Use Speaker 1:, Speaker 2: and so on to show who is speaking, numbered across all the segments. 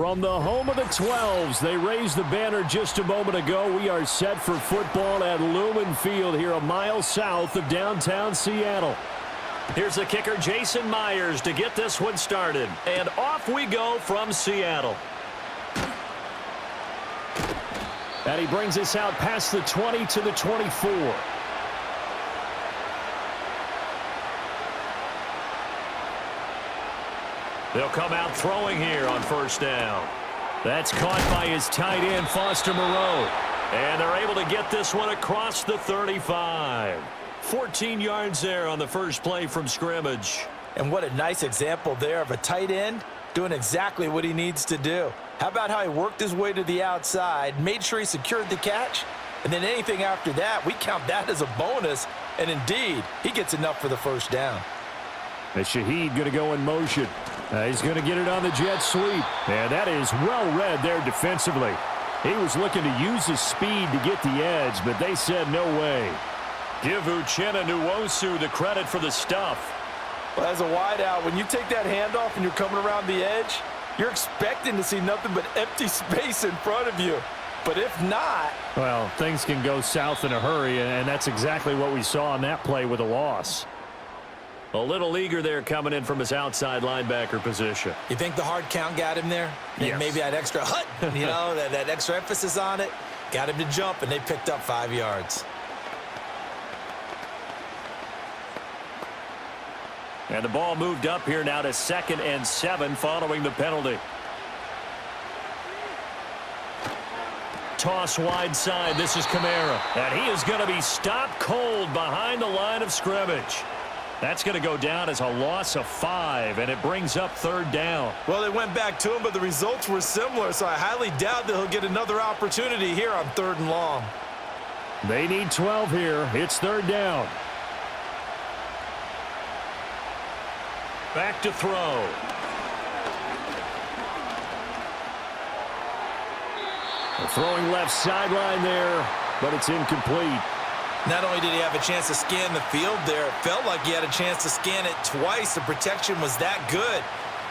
Speaker 1: From the home of the 12s, they raised the banner just a moment ago. We are set for football at Lumen Field here a mile south of downtown Seattle. Here's the kicker, Jason Myers, to get this one started. And off we go from Seattle. And he brings us out past the 20 to the 24. They'll come out throwing here on first down. That's caught by his tight end, Foster Moreau. And they're able to get this one across the 35. 14 yards there on the first play from scrimmage.
Speaker 2: And what a nice example there of a tight end doing exactly what he needs to do. How about how he worked his way to the outside, made sure he secured the catch, and then anything after that, we count that as a bonus. And indeed, he gets enough for the first down.
Speaker 1: And Shaheed going to go in motion. He's going to get it on the jet sweep. And that is well read there defensively. He was looking to use his speed to get the edge, but they said no way. Give Uchenna Nwosu the credit for the stuff.
Speaker 2: Well, as a wideout, when you take that handoff and you're coming around the edge, you're expecting to see nothing but empty space in front of you. But if not...
Speaker 1: well, things can go south in a hurry, and that's exactly what we saw on that play with a loss. A little eager there coming in from his outside linebacker position.
Speaker 2: You think the hard count got him there?
Speaker 1: Yes.
Speaker 2: Maybe that extra hut, you know, that extra emphasis on it. Got him to jump, and they picked up 5 yards.
Speaker 1: And the ball moved up here now to 2nd and 7 following the penalty. Toss wide side. This is Kamara. And he is going to be stopped cold behind the line of scrimmage. That's going to go down as a loss of 5, and it brings up 3rd down.
Speaker 2: Well, they went back to him, but the results were similar, so I highly doubt that he'll get another opportunity here on 3rd and long.
Speaker 1: They need 12 here. It's 3rd down. Back to throw. Throwing left sideline there, but it's incomplete.
Speaker 2: Not only did he have a chance to scan the field there, it felt like he had a chance to scan it twice. The protection was that good.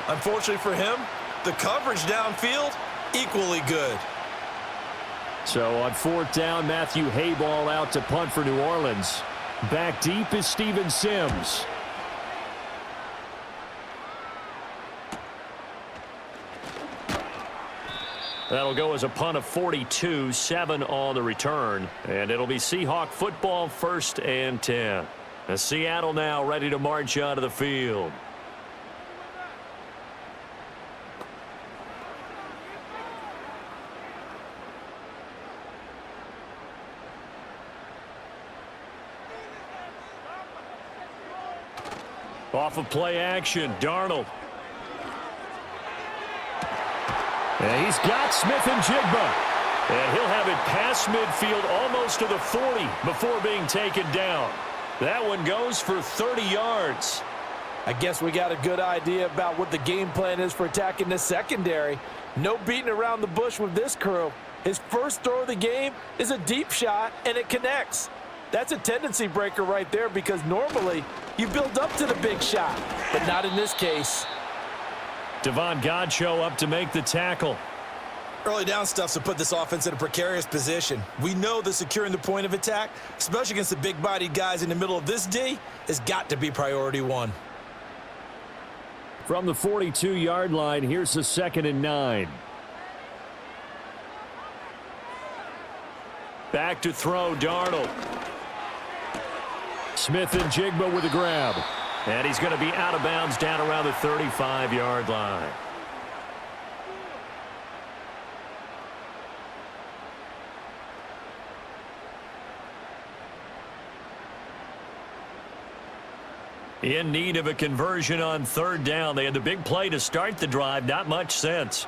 Speaker 2: Unfortunately for him, the coverage downfield, equally good.
Speaker 1: So on 4th down, Matthew Hayball out to punt for New Orleans. Back deep is Steven Sims. That'll go as a punt of 42, 7 on the return. And it'll be Seahawk football 1st and 10. As Seattle now ready to march onto the field. Off of play action, Darnold. And he's got Smith and Jigba. And he'll have it past midfield almost to the 40 before being taken down. That one goes for 30 yards.
Speaker 2: I guess we got a good idea about what the game plan is for attacking this secondary. No beating around the bush with this crew. His first throw of the game is a deep shot, and it connects. That's a tendency breaker right there because normally you build up to the big shot, but not in this case.
Speaker 1: Devon Godchaux up to make the tackle.
Speaker 2: Early down stuff's to put this offense in a precarious position. We know that securing the point of attack, especially against the big-bodied guys in the middle of this D, has got to be priority 1.
Speaker 1: From the 42-yard line, here's the 2nd and 9. Back to throw, Darnold. Smith and Jigba with a grab. And he's going to be out of bounds down around the 35-yard line. In need of a conversion on 3rd down. They had the big play to start the drive. Not much sense.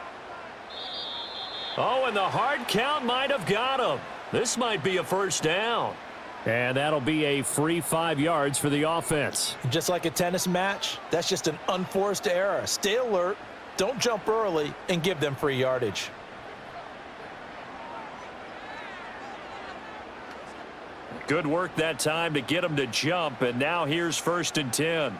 Speaker 1: Oh, and the hard count might have got him. This might be a 1st down. And that'll be a free 5 yards for the offense.
Speaker 2: Just like a tennis match, that's just an unforced error. Stay alert, don't jump early, and give them free yardage.
Speaker 1: Good work that time to get him to jump, and now here's 1st and 10.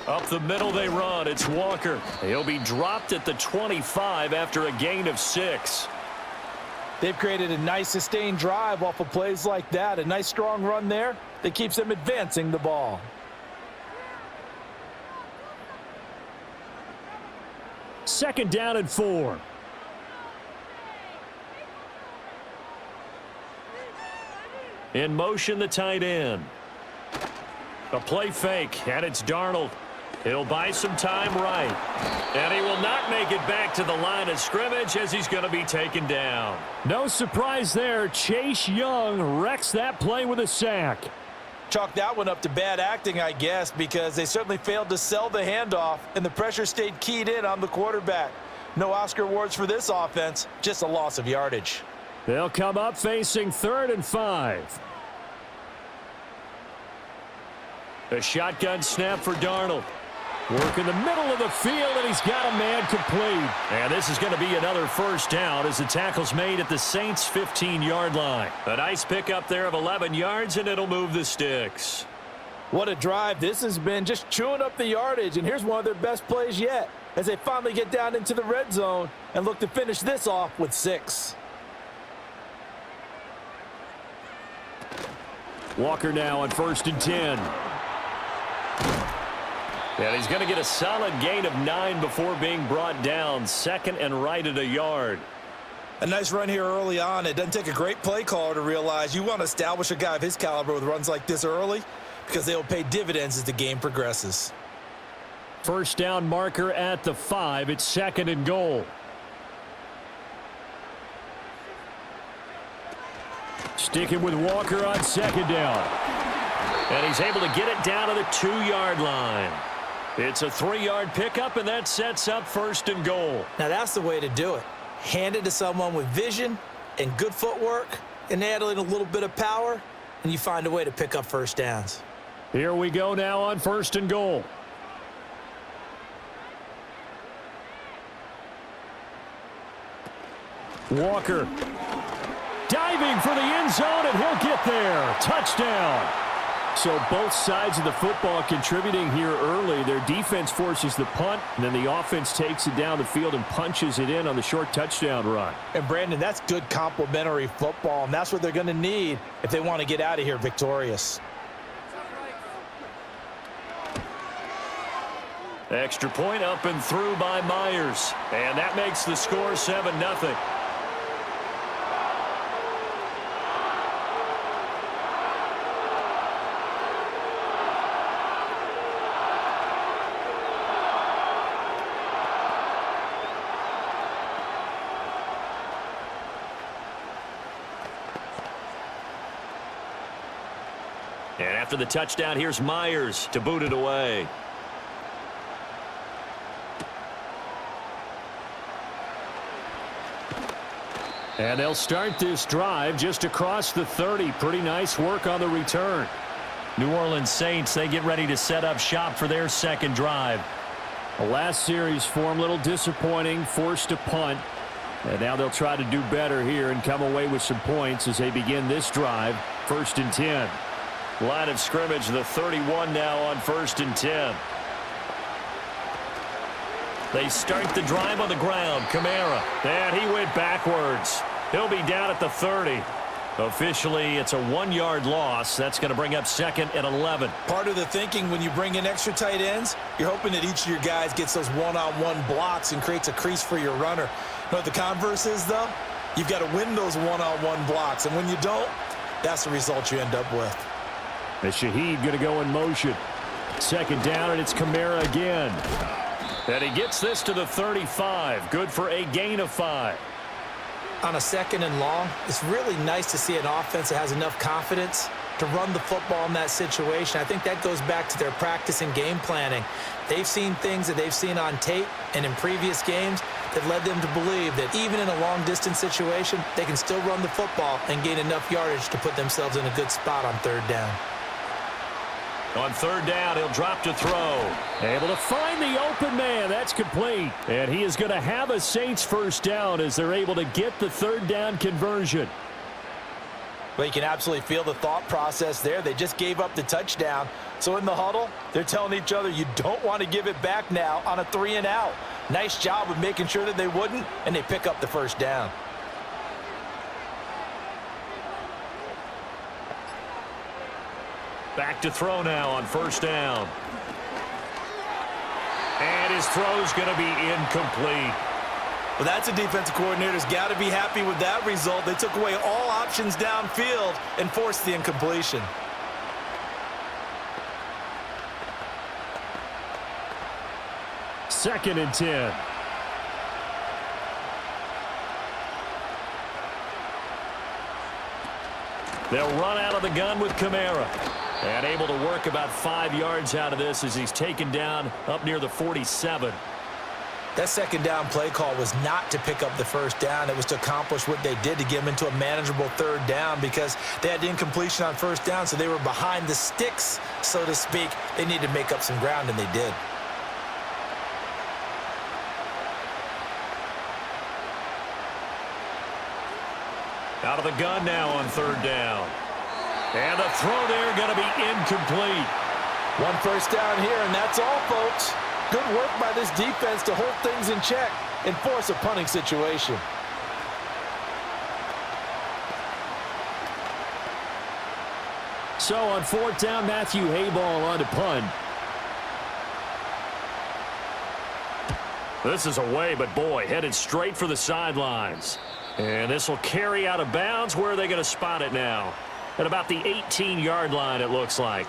Speaker 1: Up the middle they run. It's Walker. He'll be dropped at the 25 after a gain of 6.
Speaker 2: They've created a nice sustained drive off of plays like that. A nice strong run there that keeps them advancing the ball.
Speaker 1: Second down and 4. In motion, the tight end. A play fake, and it's Darnold. He'll buy some time right. And he will not make it back to the line of scrimmage as he's going to be taken down. No surprise there. Chase Young wrecks that play with a sack.
Speaker 2: Chalk that one up to bad acting, I guess, because they certainly failed to sell the handoff, and the pressure stayed keyed in on the quarterback. No Oscar awards for this offense, just a loss of yardage.
Speaker 1: They'll come up facing 3rd and 5. A shotgun snap for Darnold. Work in the middle of the field, and he's got a man complete. And this is going to be another first down as the tackle's made at the Saints' 15-yard line. A nice pickup there of 11 yards, and it'll move the sticks.
Speaker 2: What a drive this has been, just chewing up the yardage. And here's one of their best plays yet as they finally get down into the red zone and look to finish this off with 6.
Speaker 1: Walker now on 1st and 10. And he's going to get a solid gain of 9 before being brought down. 2nd and right at a yard.
Speaker 2: A nice run here early on. It doesn't take a great play caller to realize you want to establish a guy of his caliber with runs like this early because they will pay dividends as the game progresses.
Speaker 1: First down marker at the 5. It's 2nd and goal. Sticking with Walker on 2nd down. And he's able to get it down to the 2-yard line. It's a 3-yard pickup, and that sets up 1st and goal.
Speaker 2: Now that's the way to do it. Hand it to someone with vision and good footwork, and add in a little bit of power, and you find a way to pick up first downs.
Speaker 1: Here we go now on 1st and goal. Walker diving for the end zone, and he'll get there. Touchdown. So both sides of the football contributing here early. Their defense forces the punt, and then the offense takes it down the field and punches it in on the short touchdown run.
Speaker 2: And, Brandon, that's good complementary football, and that's what they're going to need if they want to get out of here victorious.
Speaker 1: Extra point up and through by Myers. And that makes the score 7-0. And after the touchdown, here's Myers to boot it away. And they'll start this drive just across the 30. Pretty nice work on the return. New Orleans Saints, they get ready to set up shop for their second drive. The last series for them, a little disappointing, forced to punt. And now they'll try to do better here and come away with some points as they begin this drive. 1st and 10. Line of scrimmage, the 31 now on 1st and 10. They start the drive on the ground. Kamara. And he went backwards. He'll be down at the 30. Officially, it's a 1-yard loss. That's going to bring up 2nd and 11.
Speaker 2: Part of the thinking when you bring in extra tight ends, you're hoping that each of your guys gets those one-on-one blocks and creates a crease for your runner. You know what the converse is, though? You've got to win those one-on-one blocks. And when you don't, that's the result you end up with.
Speaker 1: The Shaheed going to go in motion. 2nd down, and it's Kamara again. And he gets this to the 35. Good for a gain of 5.
Speaker 2: On a 2nd and long, it's really nice to see an offense that has enough confidence to run the football in that situation. I think that goes back to their practice and game planning. They've seen things that they've seen on tape and in previous games that led them to believe that even in a long-distance situation, they can still run the football and gain enough yardage to put themselves in a good spot on 3rd down.
Speaker 1: On 3rd down, he'll drop to throw. Able to find the open man. That's complete. And he is going to have a Saints first down as they're able to get the 3rd down conversion.
Speaker 2: Well, you can absolutely feel the thought process there. They just gave up the touchdown. So in the huddle, they're telling each other, you don't want to give it back now on a 3-and-out. Nice job of making sure that they wouldn't, and they pick up the first down.
Speaker 1: Back to throw now on first down. And his throw's going to be incomplete.
Speaker 2: Well, that's a defensive coordinator's got to be happy with that result. They took away all options downfield and forced the incompletion.
Speaker 1: Second and 10. They'll run out of the gun with Kamara. And able to work about 5 yards out of this as he's taken down up near the 47.
Speaker 2: That second down play call was not to pick up the first down. It was to accomplish what they did to get them into a manageable third down because they had incompletion on first down, so they were behind the sticks, so to speak. They needed to make up some ground, and they did.
Speaker 1: Out of the gun now on third down. And the throw there going to be incomplete.
Speaker 2: One first down here, and that's all, folks. Good work by this defense to hold things in check and force a punting situation.
Speaker 1: So on fourth down, Matthew Hayball on to punt. This is away, but boy, headed straight for the sidelines. And this will carry out of bounds. Where are they going to spot it now? At about the 18-yard line, it looks like.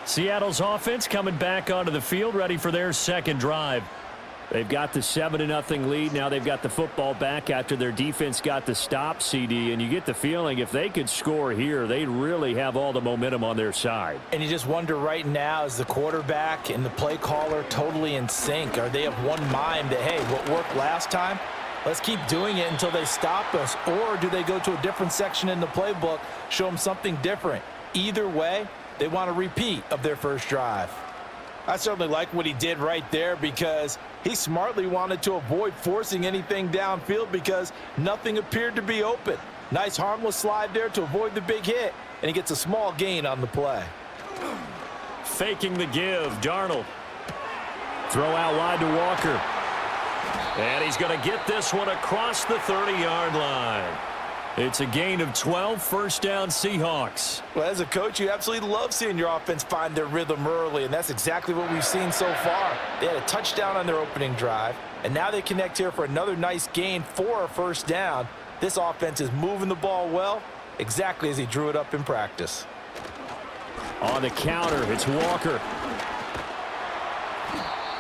Speaker 1: Seattle's offense coming back onto the field, ready for their second drive. They've got the 7-0 lead. Now they've got the football back after their defense got the stop, CD. And you get the feeling if they could score here, they'd really have all the momentum on their side.
Speaker 2: And you just wonder right now, is the quarterback and the play caller totally in sync? Are they of one mind that, hey, what worked last time, let's keep doing it until they stop us? Or do they go to a different section in the playbook, show them something different? Either way, they want a repeat of their first drive. I certainly like what he did right there because he smartly wanted to avoid forcing anything downfield because nothing appeared to be open. Nice harmless slide there to avoid the big hit, and he gets a small gain on the play.
Speaker 1: Faking the give, Darnold. Throw out wide to Walker. And he's going to get this one across the 30-yard line. It's a gain of 12, first down Seahawks.
Speaker 2: Well, as a coach, you absolutely love seeing your offense find their rhythm early, and that's exactly what we've seen so far. They had a touchdown on their opening drive, and now they connect here for another nice gain for a first down. This offense is moving the ball well, exactly as he drew it up in practice.
Speaker 1: On the counter, it's Walker.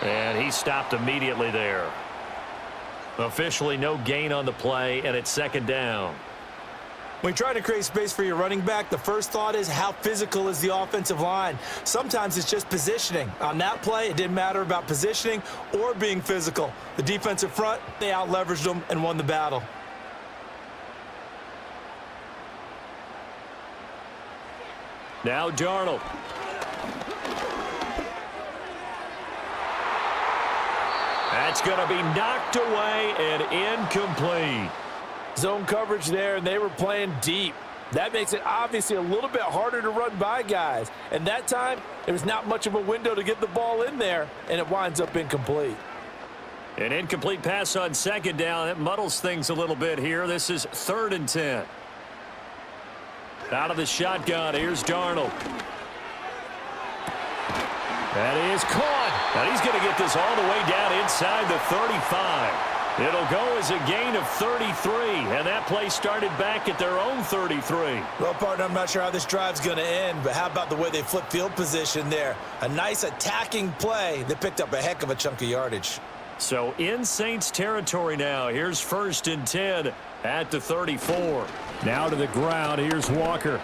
Speaker 1: And he stopped immediately there. Officially no gain on the play, and it's second down.
Speaker 2: When you're trying to create space for your running back, the first thought is how physical is the offensive line. Sometimes it's just positioning. On that play, it didn't matter about positioning or being physical. The defensive front, they out-leveraged them and won the battle.
Speaker 1: Now Darnold. That's going to be knocked away and incomplete.
Speaker 2: Zone coverage there, and they were playing deep. That makes it obviously a little bit harder to run by guys. And that time, there was not much of a window to get the ball in there, and it winds up incomplete.
Speaker 1: An incomplete pass on second down. That muddles things a little bit here. This is 3rd and 10. Out of the shotgun, here's Darnold. That is caught. Now he's going to get this all the way down inside the 35. It'll go as a gain of 33, and that play started back at their own 33.
Speaker 2: Well, partner, I'm not sure how this drive's going to end, but how about the way they flip field position there? A nice attacking play that picked up a heck of a chunk of yardage.
Speaker 1: So in Saints territory now. Here's 1st and 10 at the 34. Now to the ground. Here's Walker.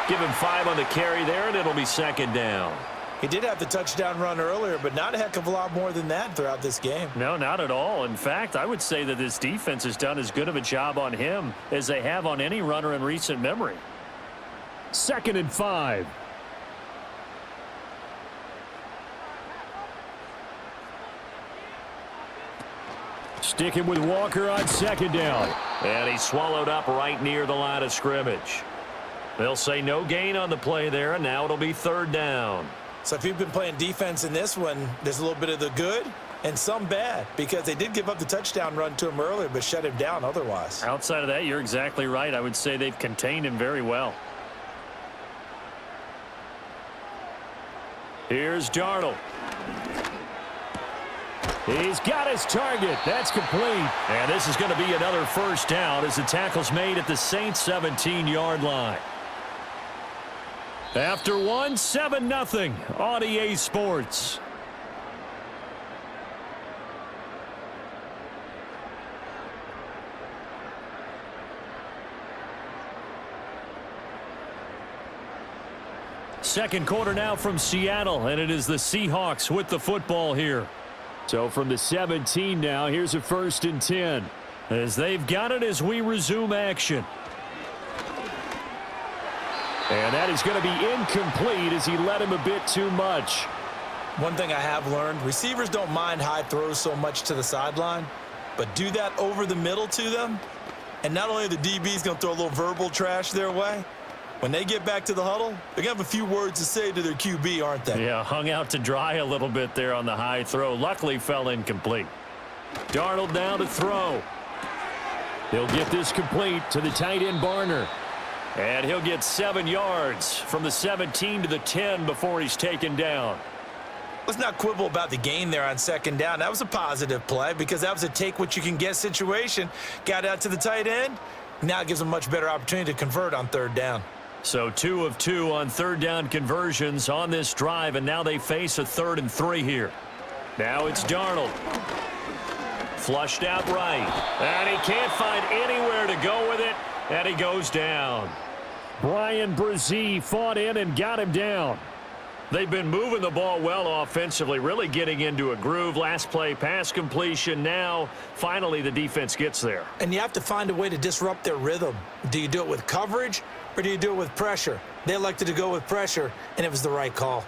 Speaker 1: Give him 5 on the carry there, and it'll be second down.
Speaker 2: He did have the touchdown run earlier, but not a heck of a lot more than that throughout this game.
Speaker 1: No, not at all. In fact, I would say that this defense has done as good of a job on him as they have on any runner in recent memory. 2nd and 5. Sticking with Walker on second down. And he's swallowed up right near the line of scrimmage. They'll say no gain on the play there, and now it'll be third down.
Speaker 2: So if you've been playing defense in this one, there's a little bit of the good and some bad, because they did give up the touchdown run to him earlier, but shut him down otherwise.
Speaker 3: Outside of that, you're exactly right. I would say they've contained him very well.
Speaker 1: Here's Darnold. He's got his target. That's complete. And this is going to be another first down as the tackle's made at the Saints' 17-yard line. After one, 7-0 on EA Sports. Second quarter now from Seattle, and it is the Seahawks with the football here. So from the 17 now, here's a 1st and 10. As they've got it as we resume action. And that is going to be incomplete as he led him a bit too much.
Speaker 2: One thing I have learned, receivers don't mind high throws so much to the sideline, but do that over the middle to them, and not only are the DBs going to throw a little verbal trash their way, when they get back to the huddle, they're going to have a few words to say to their QB, aren't they?
Speaker 1: Yeah, hung out to dry a little bit there on the high throw. Luckily fell incomplete. Darnold now to throw. He'll get this complete to the tight end Barner. And he'll get 7 yards from the 17 to the 10 before he's taken down.
Speaker 2: Let's not quibble about the gain there on second down. That was a positive play because that was a take-what-you-can-get situation. Got out to the tight end. Now it gives them a much better opportunity to convert on third down.
Speaker 1: So 2 of 2 on third down conversions on this drive, and now they face a 3rd and 3 here. Now it's Darnold. Flushed out right. And he can't find anywhere to go with it, and he goes down. Brian Brzee fought in and got him down. They've been moving the ball well offensively, really getting into a groove. Last play, pass completion. Now, finally, the defense gets there.
Speaker 2: And you have to find a way to disrupt their rhythm. Do you do it with coverage or do you do it with pressure? They elected to go with pressure, and it was the right call.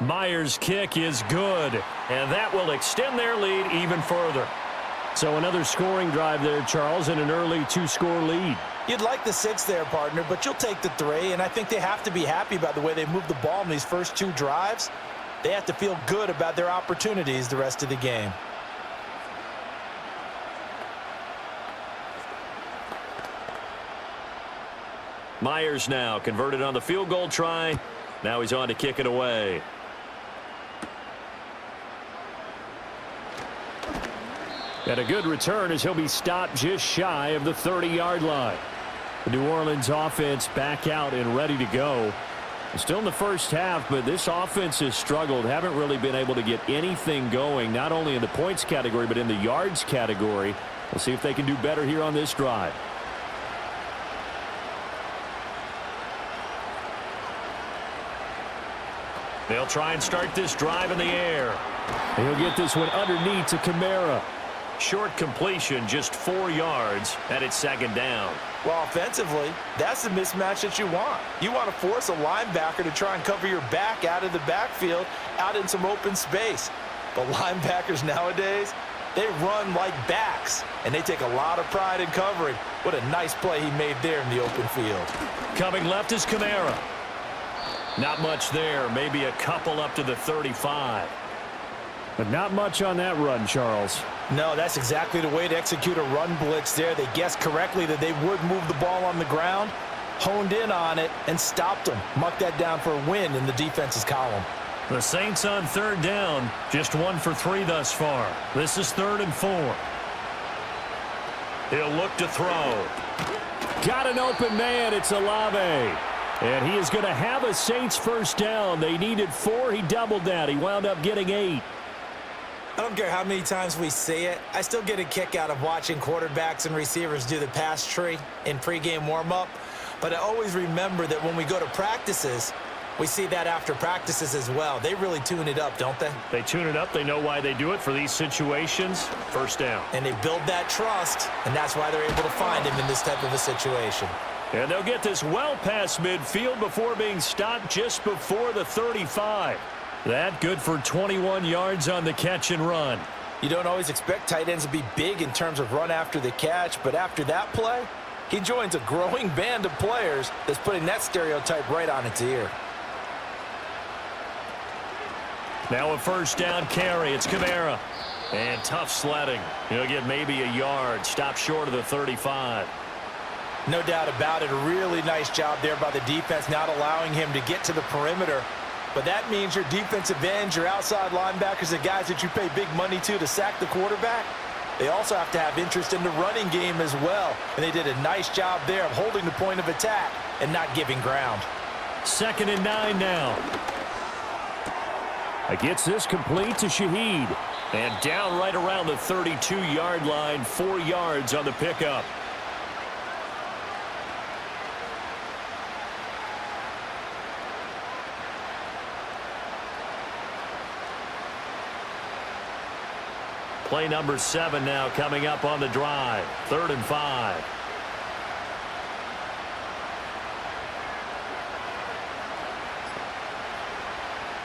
Speaker 1: Myers' kick is good, and that will extend their lead even further. So another scoring drive there, Charles, and an early 2-score lead.
Speaker 2: You'd like the 6 there, partner, but you'll take the 3, and I think they have to be happy about the way they moved the ball in these first 2 drives. They have to feel good about their opportunities the rest of the game.
Speaker 1: Myers now converted on the field goal try. Now he's on to kick it away. And a good return as he'll be stopped just shy of the 30-yard line. The New Orleans offense back out and ready to go. Still in the first half, but this offense has struggled. Haven't really been able to get anything going, not only in the points category, but in the yards category. We'll see if they can do better here on this drive. They'll try and start this drive in the air. He'll get this one underneath to Kamara. Short completion, just 4 yards, and it's second down.
Speaker 2: Well, offensively, that's the mismatch that you want. You want to force a linebacker to try and cover your back out of the backfield, out in some open space. But linebackers nowadays, they run like backs, and they take a lot of pride in covering. What a nice play he made there in the open field.
Speaker 1: Coming left is Kamara. Not much there, maybe a couple up to the 35. But not much on that run, Charles.
Speaker 2: No, that's exactly the way to execute a run blitz there. They guessed correctly that they would move the ball on the ground, honed in on it, and stopped them. Marked that down for a win in the defense's column.
Speaker 1: The Saints on third down, just 1 for 3 thus far. This is 3rd and 4. He'll look to throw. Got an open man, it's Olave. And he is going to have a Saints first down. They needed 4, he doubled that. He wound up getting 8.
Speaker 2: I don't care how many times we see it. I still get a kick out of watching quarterbacks and receivers do the pass tree in pregame warm-up. But I always remember that when we go to practices, we see that after practices as well. They really tune it up, don't they?
Speaker 1: They tune it up. They know why they do it for these situations. First down.
Speaker 2: And they build that trust, and that's why they're able to find him in this type of a situation.
Speaker 1: And they'll get this well past midfield before being stopped just before the 35. That good for 21 yards on the catch and run.
Speaker 2: You don't always expect tight ends to be big in terms of run after the catch, but after that play, he joins a growing band of players that's putting that stereotype right on its ear.
Speaker 1: Now a first down carry. It's Kamara. And tough sledding. He'll get maybe a yard. Stop short of the 35.
Speaker 2: No doubt about it. A really nice job there by the defense, not allowing him to get to the perimeter. But that means your defensive ends, your outside linebackers, the guys that you pay big money to sack the quarterback, they also have to have interest in the running game as well. And they did a nice job there of holding the point of attack and not giving ground.
Speaker 1: 2nd and 9 now. Gets this complete to Shaheed. And down right around the 32-yard line, 4 yards on the pickup. Play number 7 now coming up on the drive. 3rd and 5.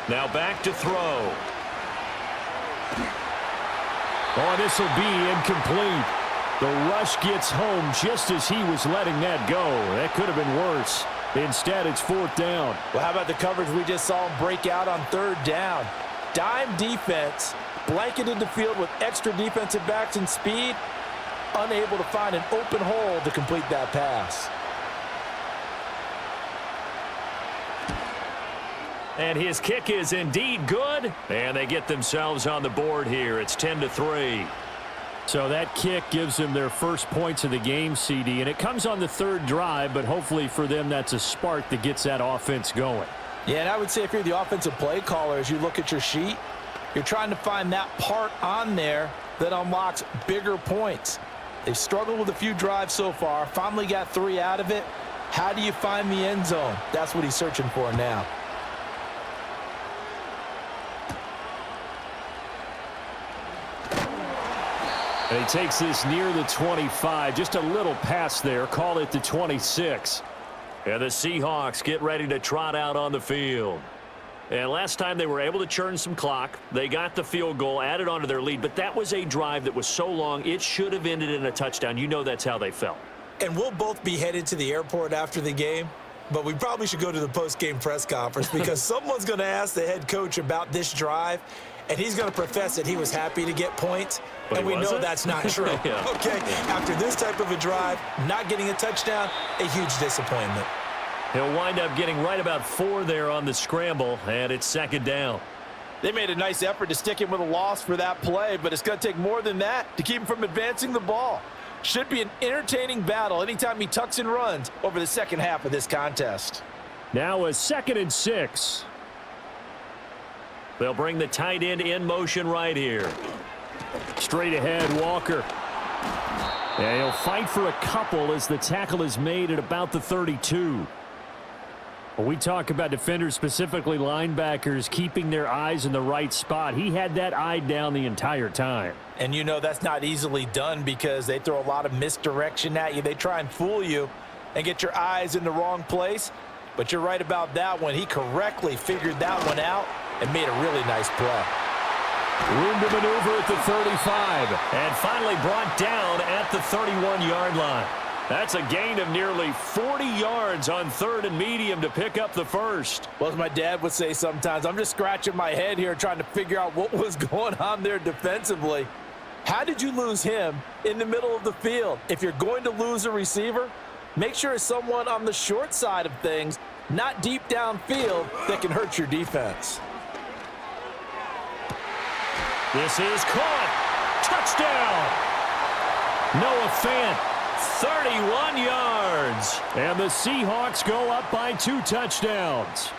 Speaker 1: Now back to throw. Oh, this will be incomplete. The rush gets home just as he was letting that go. That could have been worse. Instead, it's 4th down.
Speaker 2: Well, how about the coverage we just saw him break out on 3rd down? Dime defense, blanketed the field with extra defensive backs and speed, unable to find an open hole to complete that pass.
Speaker 1: And his kick is indeed good. And they get themselves on the board here. It's 10-3. So that kick gives them their first points of the game, CD. And it comes on the 3rd drive, but hopefully for them that's a spark that gets that offense going.
Speaker 2: Yeah, and I would say if you're the offensive play caller, as you look at your sheet, you're trying to find that part on there that unlocks bigger points. They've struggled with a few drives so far, finally got 3 out of it. How do you find the end zone? That's what he's searching for now.
Speaker 1: And he takes this near the 25, just a little pass there, call it the 26. And the Seahawks get ready to trot out on the field. And last time they were able to churn some clock. They got the field goal, added onto their lead, but that was a drive that was so long it should have ended in a touchdown. You know that's how they felt.
Speaker 2: And we'll both be headed to the airport after the game, but we probably should go to the post-game press conference because someone's going to ask the head coach about this drive, and he's going to profess that he was happy to get points, and we know that's not true.
Speaker 1: Yeah.
Speaker 2: Okay, after this type of a drive, not getting a touchdown, a huge disappointment.
Speaker 1: He'll wind up getting right about 4 there on the scramble, and it's 2nd down.
Speaker 2: They made a nice effort to stick him with a loss for that play, but it's going to take more than that to keep him from advancing the ball. Should be an entertaining battle anytime he tucks and runs over the second half of this contest.
Speaker 1: Now a 2nd and 6. They'll bring the tight end in motion right here. Straight ahead, Walker. And he'll fight for a couple as the tackle is made at about the 32. When we talk about defenders, specifically linebackers, keeping their eyes in the right spot, he had that eye down the entire time.
Speaker 2: And you know that's not easily done because they throw a lot of misdirection at you. They try and fool you and get your eyes in the wrong place. But you're right about that one. He correctly figured that one out and made a really nice play.
Speaker 1: Room to maneuver at the 35. And finally brought down at the 31-yard line. That's a gain of nearly 40 yards on 3rd and medium to pick up the first.
Speaker 2: Well, as my dad would say sometimes, I'm just scratching my head here trying to figure out what was going on there defensively. How did you lose him in the middle of the field? If you're going to lose a receiver, make sure it's someone on the short side of things, not deep downfield, that can hurt your defense.
Speaker 1: This is caught. Touchdown. Noah Fant, 31 yards. And the Seahawks go up by 2 touchdowns.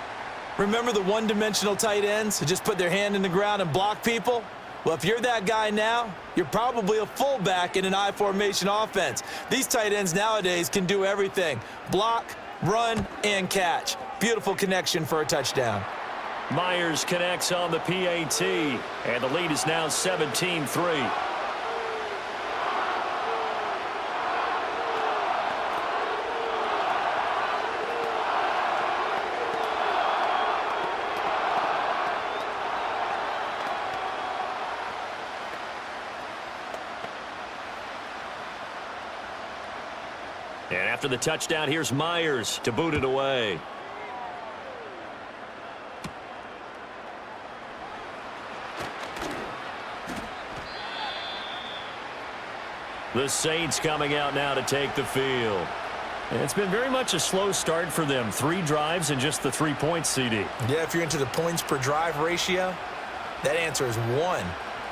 Speaker 2: Remember the one-dimensional tight ends who just put their hand in the ground and block people? Well, if you're that guy now, you're probably a fullback in an I formation offense. These tight ends nowadays can do everything. Block, run, and catch. Beautiful connection for a touchdown.
Speaker 1: Myers connects on the PAT, and the lead is now 17-3. And after the touchdown, here's Myers to boot it away. The Saints coming out now to take the field. And it's been very much a slow start for them. 3 drives and just the 3 points, CD.
Speaker 2: Yeah, if you're into the points per drive ratio, that answer is 1.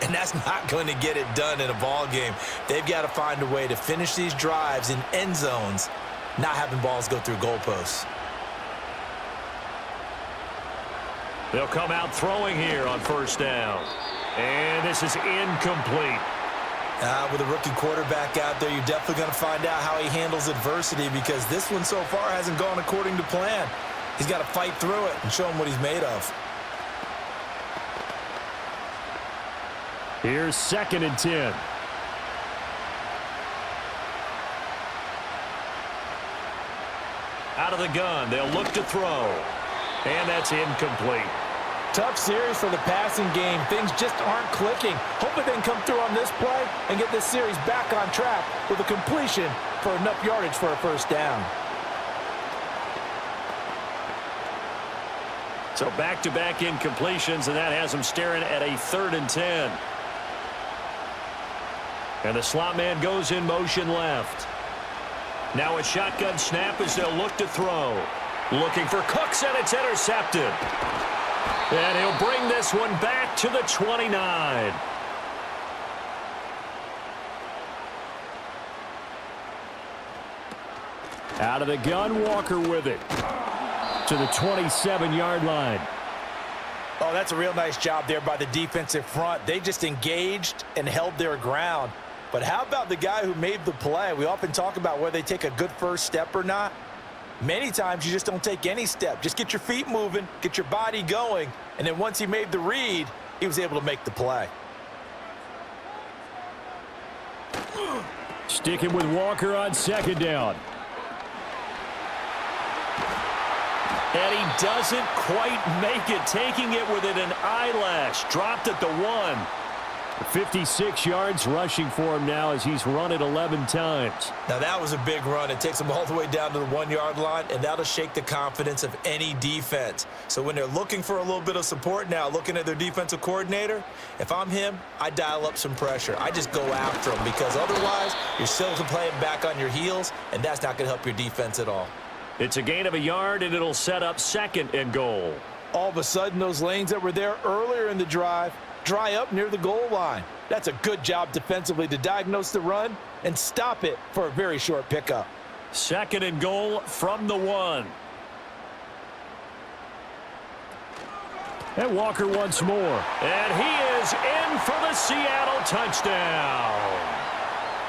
Speaker 2: And that's not going to get it done in a ball game. They've got to find a way to finish these drives in end zones, not having balls go through goalposts.
Speaker 1: They'll come out throwing here on first down. And this is incomplete.
Speaker 2: With a rookie quarterback out there, you're definitely going to find out how he handles adversity, because this one so far hasn't gone according to plan. He's got to fight through it and show him what he's made of.
Speaker 1: Here's 2nd and 10. Out of the gun, they'll look to throw. And that's incomplete.
Speaker 2: Tough series for the passing game. Things just aren't clicking. Hopefully they can come through on this play and get this series back on track with a completion for enough yardage for a first down.
Speaker 1: So back-to-back incompletions, and that has them staring at a 3rd and 10. And the slot man goes in motion left. Now a shotgun snap as they'll look to throw. Looking for Cooks, and it's intercepted. And he'll bring this one back to the 29. Out of the gun, Walker with it. To the 27-yard line.
Speaker 2: Oh, that's a real nice job there by the defensive front. They just engaged and held their ground. But how about the guy who made the play? We often talk about whether they take a good first step or not. Many times you just don't take any step. Just get your feet moving, get your body going, and then once he made the read, he was able to make the play.
Speaker 1: Sticking with Walker on 2nd down. And he doesn't quite make it, taking it within an eyelash. Dropped at the 1. 56 yards rushing for him now as he's run it 11 times.
Speaker 2: Now that was a big run. It takes him all the way down to the 1-yard line, and that'll shake the confidence of any defense. So when they're looking for a little bit of support now, looking at their defensive coordinator, if I'm him, I dial up some pressure. I just go after him, because otherwise you're still playing back on your heels, and that's not going to help your defense at all.
Speaker 1: It's a gain of a yard, and it'll set up 2nd and goal.
Speaker 2: All of a sudden, those lanes that were there earlier in the drive dry up near the goal line. That's a good job defensively to diagnose the run and stop it for a very short pickup.
Speaker 1: 2nd and goal from the 1. And Walker once more. And he is in for the Seattle touchdown.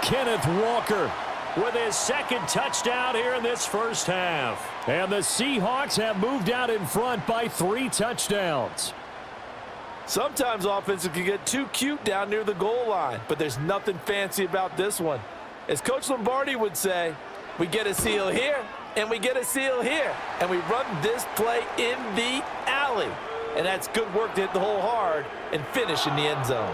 Speaker 1: Kenneth Walker with his 2nd touchdown here in this first half. And the Seahawks have moved out in front by 3 touchdowns.
Speaker 2: Sometimes offenses can get too cute down near the goal line, but there's nothing fancy about this one. As Coach Lombardi would say, we get a seal here, and we get a seal here, and we run this play in the alley. And that's good work to hit the hole hard and finish in the end zone.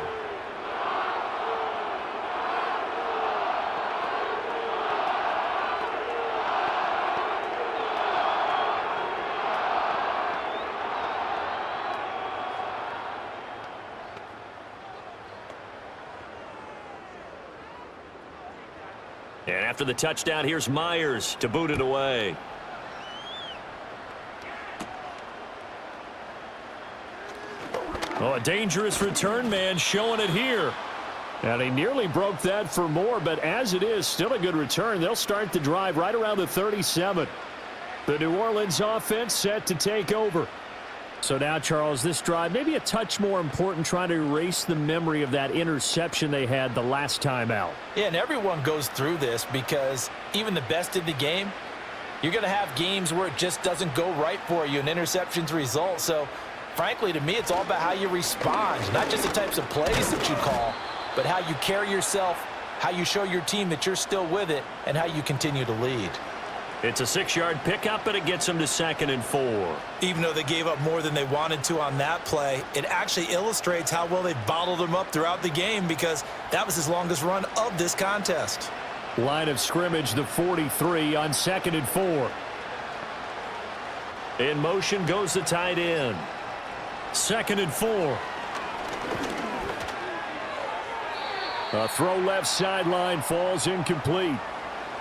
Speaker 1: And after the touchdown, here's Myers to boot it away. Oh, a dangerous return man showing it here. And he nearly broke that for more, but as it is, still a good return. They'll start the drive right around the 37. The New Orleans offense set to take over. So now, Charles, this drive maybe a touch more important, trying to erase the memory of that interception they had the last time out.
Speaker 2: Yeah, and everyone goes through this, because even the best in the game, you're going to have games where it just doesn't go right for you and interceptions result. So, frankly, to me, it's all about how you respond, not just the types of plays that you call, but how you carry yourself, how you show your team that you're still with it, and how you continue to lead.
Speaker 1: It's a 6-yard pickup, and it gets them to 2nd and 4.
Speaker 2: Even though they gave up more than they wanted to on that play, it actually illustrates how well they bottled them up throughout the game, because that was his longest run of this contest.
Speaker 1: Line of scrimmage, the 43 on 2nd and 4. In motion goes the tight end. 2nd and 4. A throw left sideline falls incomplete.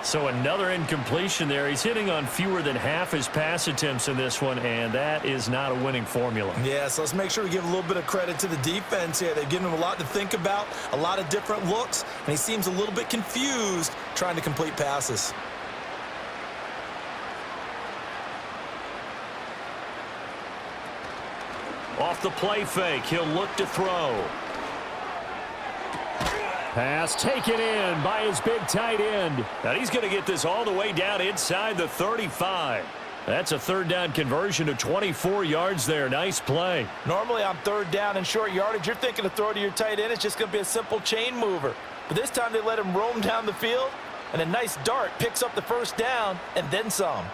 Speaker 1: So another incompletion there. He's hitting on fewer than half his pass attempts in this one, and that is not a winning formula.
Speaker 2: Yeah, so let's make sure we give a little bit of credit to the defense here. They've given him a lot to think about, a lot of different looks, and he seems a little bit confused trying to complete passes.
Speaker 1: Off the play fake, he'll look to throw. Pass taken in by his big tight end. Now he's going to get this all the way down inside the 35. That's a third down conversion of 24 yards there. Nice play.
Speaker 2: Normally on third down and short yardage, you're thinking to throw to your tight end. It's just going to be a simple chain mover. But this time they let him roam down the field, and a nice dart picks up the first down and then some.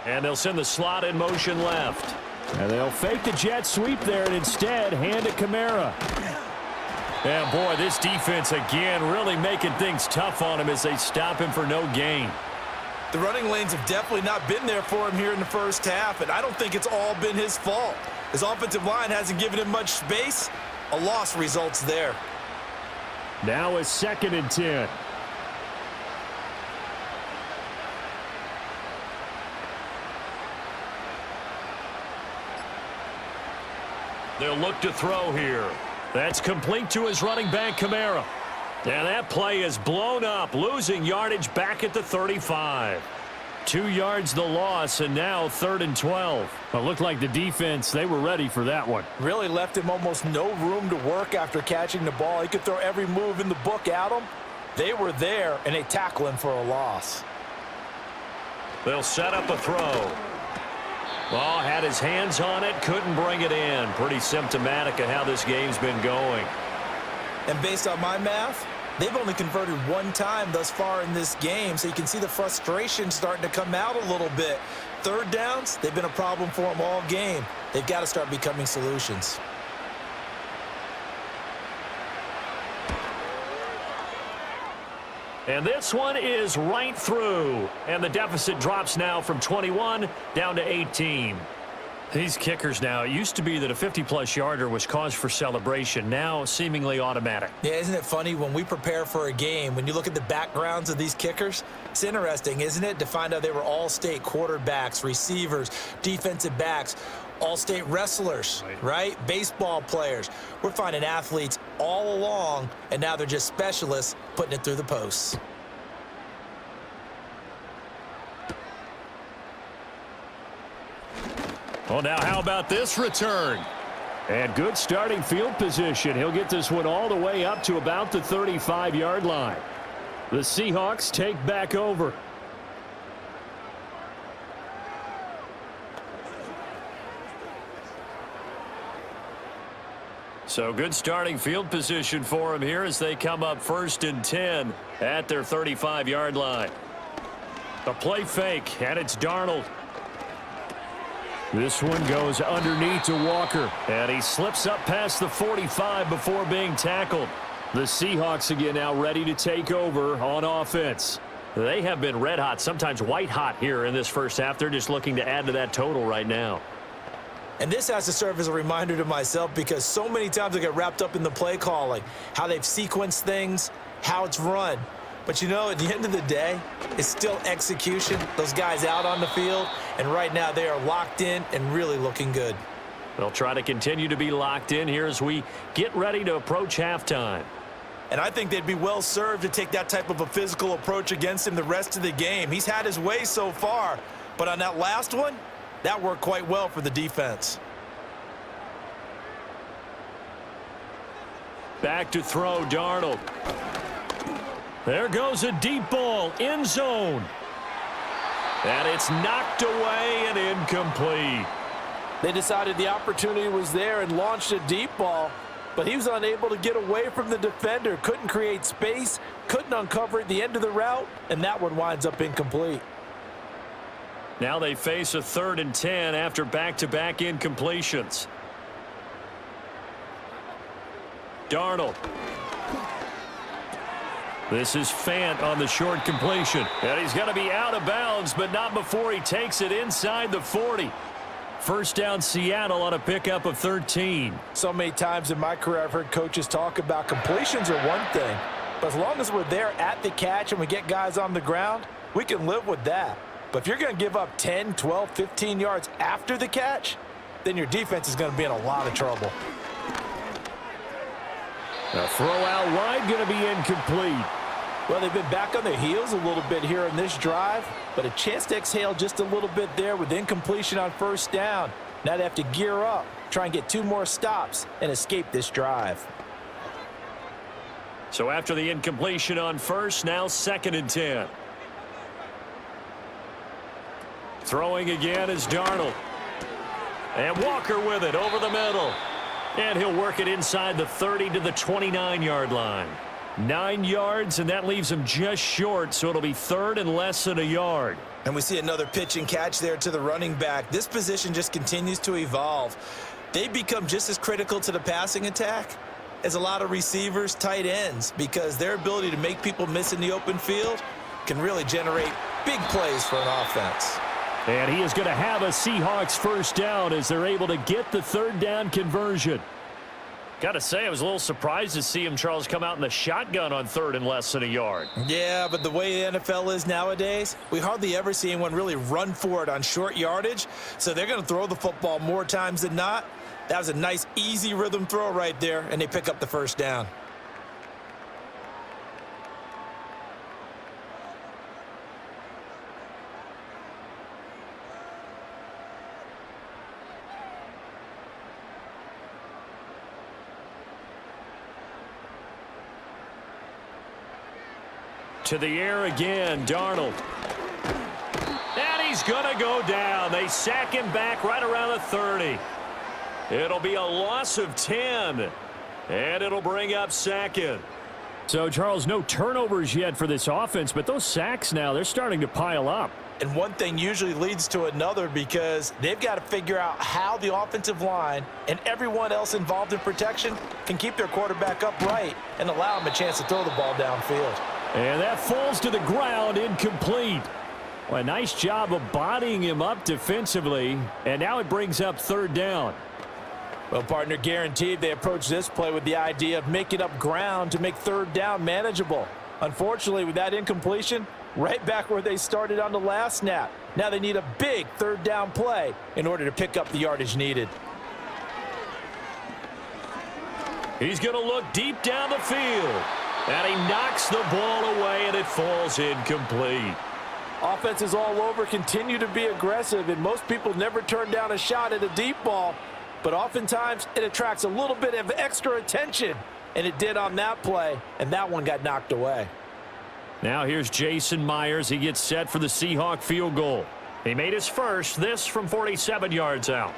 Speaker 1: And they'll send the slot in motion left. And they'll fake the jet sweep there and instead hand it Kamara. And boy, this defense again really making things tough on him as they stop him for no gain.
Speaker 2: The running lanes have definitely not been there for him here in the first half, and I don't think it's all been his fault. His offensive line hasn't given him much space. A loss results there.
Speaker 1: Now it's 2nd and 10. They'll look to throw here. That's complete to his running back, Kamara. And that play is blown up, losing yardage back at the 35. 2 yards the loss, and now 3rd and 12. It looked like the defense, they were ready for that one.
Speaker 2: Really left him almost no room to work after catching the ball. He could throw every move in the book at him. They were there, and they tackle him for a loss.
Speaker 1: They'll set up a throw. Well, had his hands on it, couldn't bring it in. Pretty symptomatic of how this game's been going.
Speaker 2: And based on my math, they've only converted one time thus far in this game, so you can see the frustration starting to come out a little bit. Third downs, they've been a problem for them all game. They've got to start becoming solutions.
Speaker 1: And this one is right through. And the deficit drops now from 21 down to 18. These kickers now, it used to be that a 50-plus yarder was cause for celebration. Now seemingly automatic.
Speaker 2: Yeah, isn't it funny when we prepare for a game, when you look at the backgrounds of these kickers, it's interesting, isn't it, to find out they were all-state quarterbacks, receivers, defensive backs, all-state wrestlers, right? Baseball players. We're finding athletes all along, and now they're just specialists putting it through the posts.
Speaker 1: Well, now how about this return? And good starting field position. He'll get this one all the way up to about the 35-yard line. The Seahawks take back over. So good starting field position for him here as they come up 1st and 10 at their 35-yard line. A play fake, and it's Darnold. This one goes underneath to Walker, and he slips up past the 45 before being tackled. The Seahawks again now ready to take over on offense. They have been red hot, sometimes white hot here in this first half. They're just looking to add to that total right now.
Speaker 2: And this has to serve as a reminder to myself because so many times I get wrapped up in the play calling, how they've sequenced things, how it's run. But, you know, at the end of the day, it's still execution. Those guys out on the field, and right now they are locked in and really looking good.
Speaker 1: They'll try to continue to be locked in here as we get ready to approach halftime.
Speaker 2: And I think they'd be well served to take that type of a physical approach against him the rest of the game. He's had his way so far, but on that last one, that worked quite well for the defense.
Speaker 1: Back to throw, Darnold. There goes a deep ball, end zone. And it's knocked away and incomplete.
Speaker 2: They decided the opportunity was there and launched a deep ball, but he was unable to get away from the defender, couldn't create space, couldn't uncover at the end of the route, and that one winds up incomplete.
Speaker 1: Now they face a 3rd and 10 after back-to-back incompletions. This is Fant on the short completion. And he's going to be out of bounds, but not before he takes it inside the 40. First down, Seattle on a pickup of 13.
Speaker 2: So many times in my career I've heard coaches talk about completions are one thing, but as long as we're there at the catch and we get guys on the ground, we can live with that. But if you're going to give up 10, 12, 15 yards after the catch, then your defense is going to be in a lot of trouble.
Speaker 1: A throw out wide going to be incomplete.
Speaker 2: Well, they've been back on their heels a little bit here in this drive, but a chance to exhale just a little bit there with incompletion on first down. Now they have to gear up, try and get 2 more stops, and escape this drive.
Speaker 1: So after the incompletion on first, now 2nd and 10. Throwing again is Darnold. And Walker with it over the middle. And he'll work it inside the 30 to the 29-yard line. 9 yards, and that leaves him just short, so it'll be 3rd and less than a yard.
Speaker 2: And we see another pitch and catch there to the running back. This position just continues to evolve. They become just as critical to the passing attack as a lot of receivers, tight ends, because their ability to make people miss in the open field can really generate big plays for an offense.
Speaker 1: And he is going to have a Seahawks first down as they're able to get the 3rd down conversion. Got to say, I was a little surprised to see him, Charles, come out in the shotgun on 3rd and less than a yard.
Speaker 2: Yeah, but the way the NFL is nowadays, we hardly ever see anyone really run for it on short yardage. So they're going to throw the football more times than not. That was a nice, easy rhythm throw right there, and they pick up the first down.
Speaker 1: To the air again, Darnold. And he's going to go down. They sack him back right around the 30. It'll be a loss of 10. And it'll bring up 2nd. So, Charles, no turnovers yet for this offense, but those sacks now, they're starting to pile up.
Speaker 2: And one thing usually leads to another because they've got to figure out how the offensive line and everyone else involved in protection can keep their quarterback upright and allow him a chance to throw the ball downfield.
Speaker 1: And that falls to the ground, incomplete. Well, a nice job of bodying him up defensively, and now it brings up 3rd down.
Speaker 2: Well, partner, guaranteed they approach this play with the idea of making up ground to make 3rd down manageable. Unfortunately, with that incompletion, right back where they started on the last snap. Now they need a big 3rd down play in order to pick up the yardage needed.
Speaker 1: He's going to look deep down the field. And he knocks the ball away, and it falls incomplete.
Speaker 2: Offenses all over continue to be aggressive, and most people never turn down a shot at a deep ball. But oftentimes, it attracts a little bit of extra attention, and it did on that play, and that one got knocked away.
Speaker 1: Now here's Jason Myers. He gets set for the Seahawk field goal. He made his first, this from 47 yards out.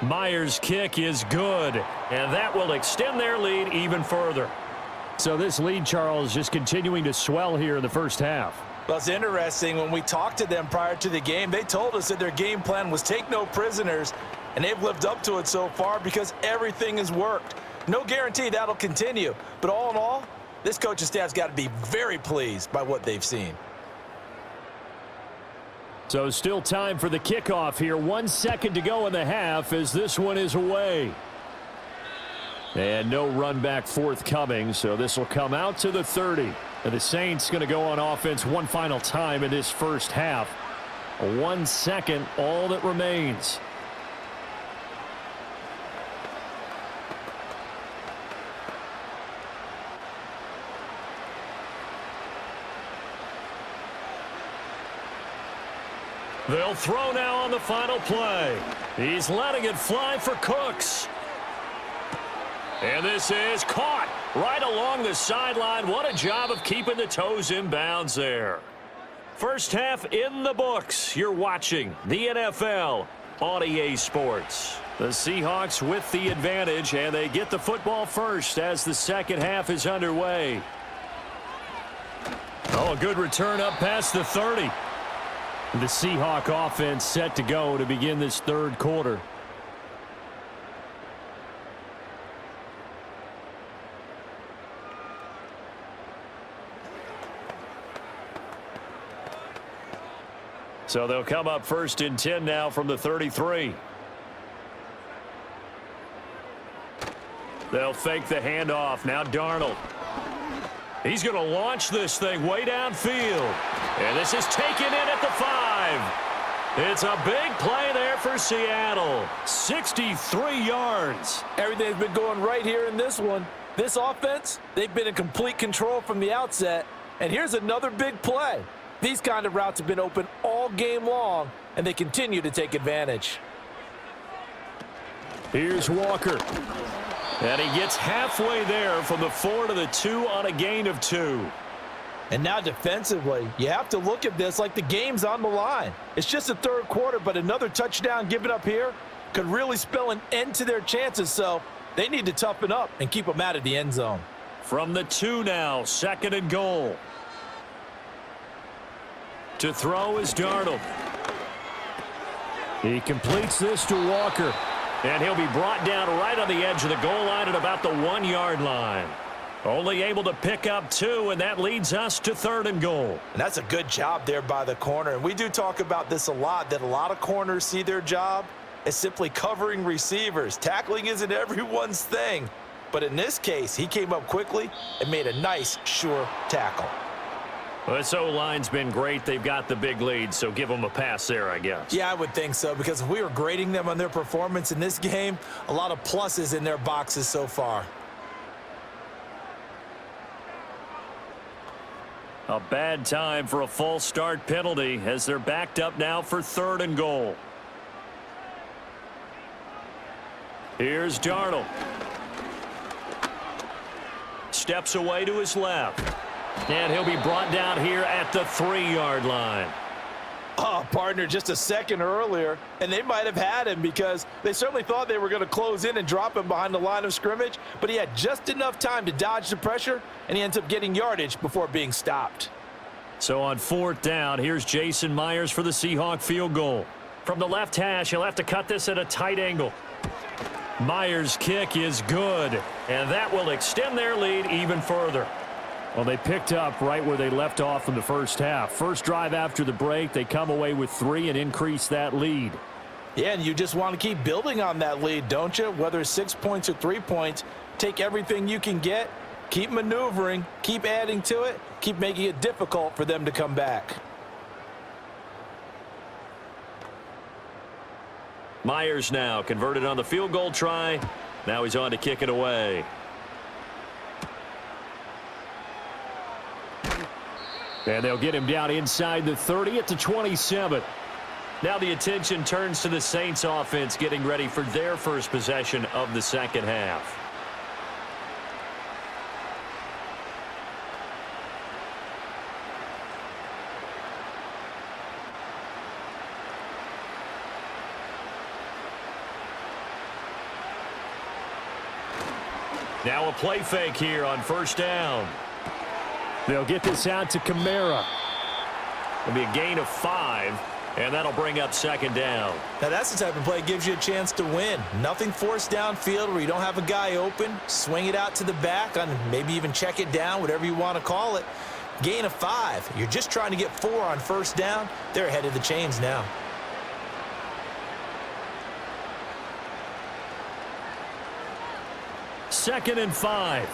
Speaker 1: Myers' kick is good, and that will extend their lead even further. So this lead, Charles, just continuing to swell here in the first half.
Speaker 2: Well, it's interesting. When we talked to them prior to the game, they told us that their game plan was take no prisoners, and they've lived up to it so far because everything has worked. No guarantee that'll continue, but all in all, this coaching staff's got to be very pleased by what they've seen.
Speaker 1: So still time for the kickoff here. 1 second to go in the half as this one is away. And no run back forthcoming, so this will come out to the 30. And the Saints going to go on offense one final time in this first half. 1 second, all that remains. They'll throw now on the final play. He's letting it fly for Cooks. And this is caught right along the sideline. What a job of keeping the toes in bounds there. First half in the books. You're watching the NFL on EA Sports. The Seahawks with the advantage, and they get the football first as the second half is underway. Oh, a good return up past the 30. The Seahawk offense set to go to begin this third quarter. So they'll come up 1st and 10 now from the 33. They'll fake the handoff. Now Darnold. He's going to launch this thing way downfield. And this is taken in at the 5. It's a big play there for Seattle. 63 yards.
Speaker 2: Everything's been going right here in this one. This offense, they've been in complete control from the outset. And here's another big play. These kind of routes have been open all game long, and they continue to take advantage.
Speaker 1: Here's Walker. And he gets halfway there from the 4 to the 2 on a gain of 2.
Speaker 2: And now defensively, you have to look at this like the game's on the line. It's just the 3rd quarter, but another touchdown given up here could really spell an end to their chances, so they need to toughen up and keep them out of the end zone.
Speaker 1: From the 2 now, 2nd and goal. To throw is Darnold. He completes this to Walker. And he'll be brought down right on the edge of the goal line at about the 1-yard line. Only able to pick up 2, and that leads us to 3rd and goal.
Speaker 2: And that's a good job there by the corner. And we do talk about this a lot, that a lot of corners see their job as simply covering receivers. Tackling isn't everyone's thing. But in this case, he came up quickly and made a nice, sure tackle.
Speaker 1: Well, this O-line's been great. They've got the big lead, so give them a pass there, I guess.
Speaker 2: Yeah, I would think so, because if we were grading them on their performance in this game, a lot of pluses in their boxes so far.
Speaker 1: A bad time for a false start penalty as they're backed up now for 3rd and goal. Here's Darnold. Steps away to his left. And he'll be brought down here at the 3-yard line.
Speaker 2: Oh, partner, just a second earlier, and they might have had him because they certainly thought they were going to close in and drop him behind the line of scrimmage, but he had just enough time to dodge the pressure, and he ends up getting yardage before being stopped.
Speaker 1: So on 4th down, here's Jason Myers for the Seahawk field goal. From the left hash, he'll have to cut this at a tight angle. Myers' kick is good, and that will extend their lead even further. Well, they picked up right where they left off in the first half. First drive after the break, they come away with 3 and increase that lead.
Speaker 2: Yeah, and you just want to keep building on that lead, don't you? Whether it's 6 points or 3 points, take everything you can get, keep maneuvering, keep adding to it, keep making it difficult for them to come back.
Speaker 1: Myers now converted on the field goal try. Now he's on to kick it away. And they'll get him down inside the 30 at the 27. Now the attention turns to the Saints offense getting ready for their first possession of the second half. Now a play fake here on 1st down. They'll get this out to Kamara. It'll be a gain of 5, and that'll bring up 2nd down.
Speaker 2: Now that's the type of play that gives you a chance to win. Nothing forced downfield where you don't have a guy open. Swing it out to the back, and maybe even check it down, whatever you want to call it. Gain of 5. You're just trying to get 4 on 1st down. They're ahead of the chains now.
Speaker 1: Second and 5.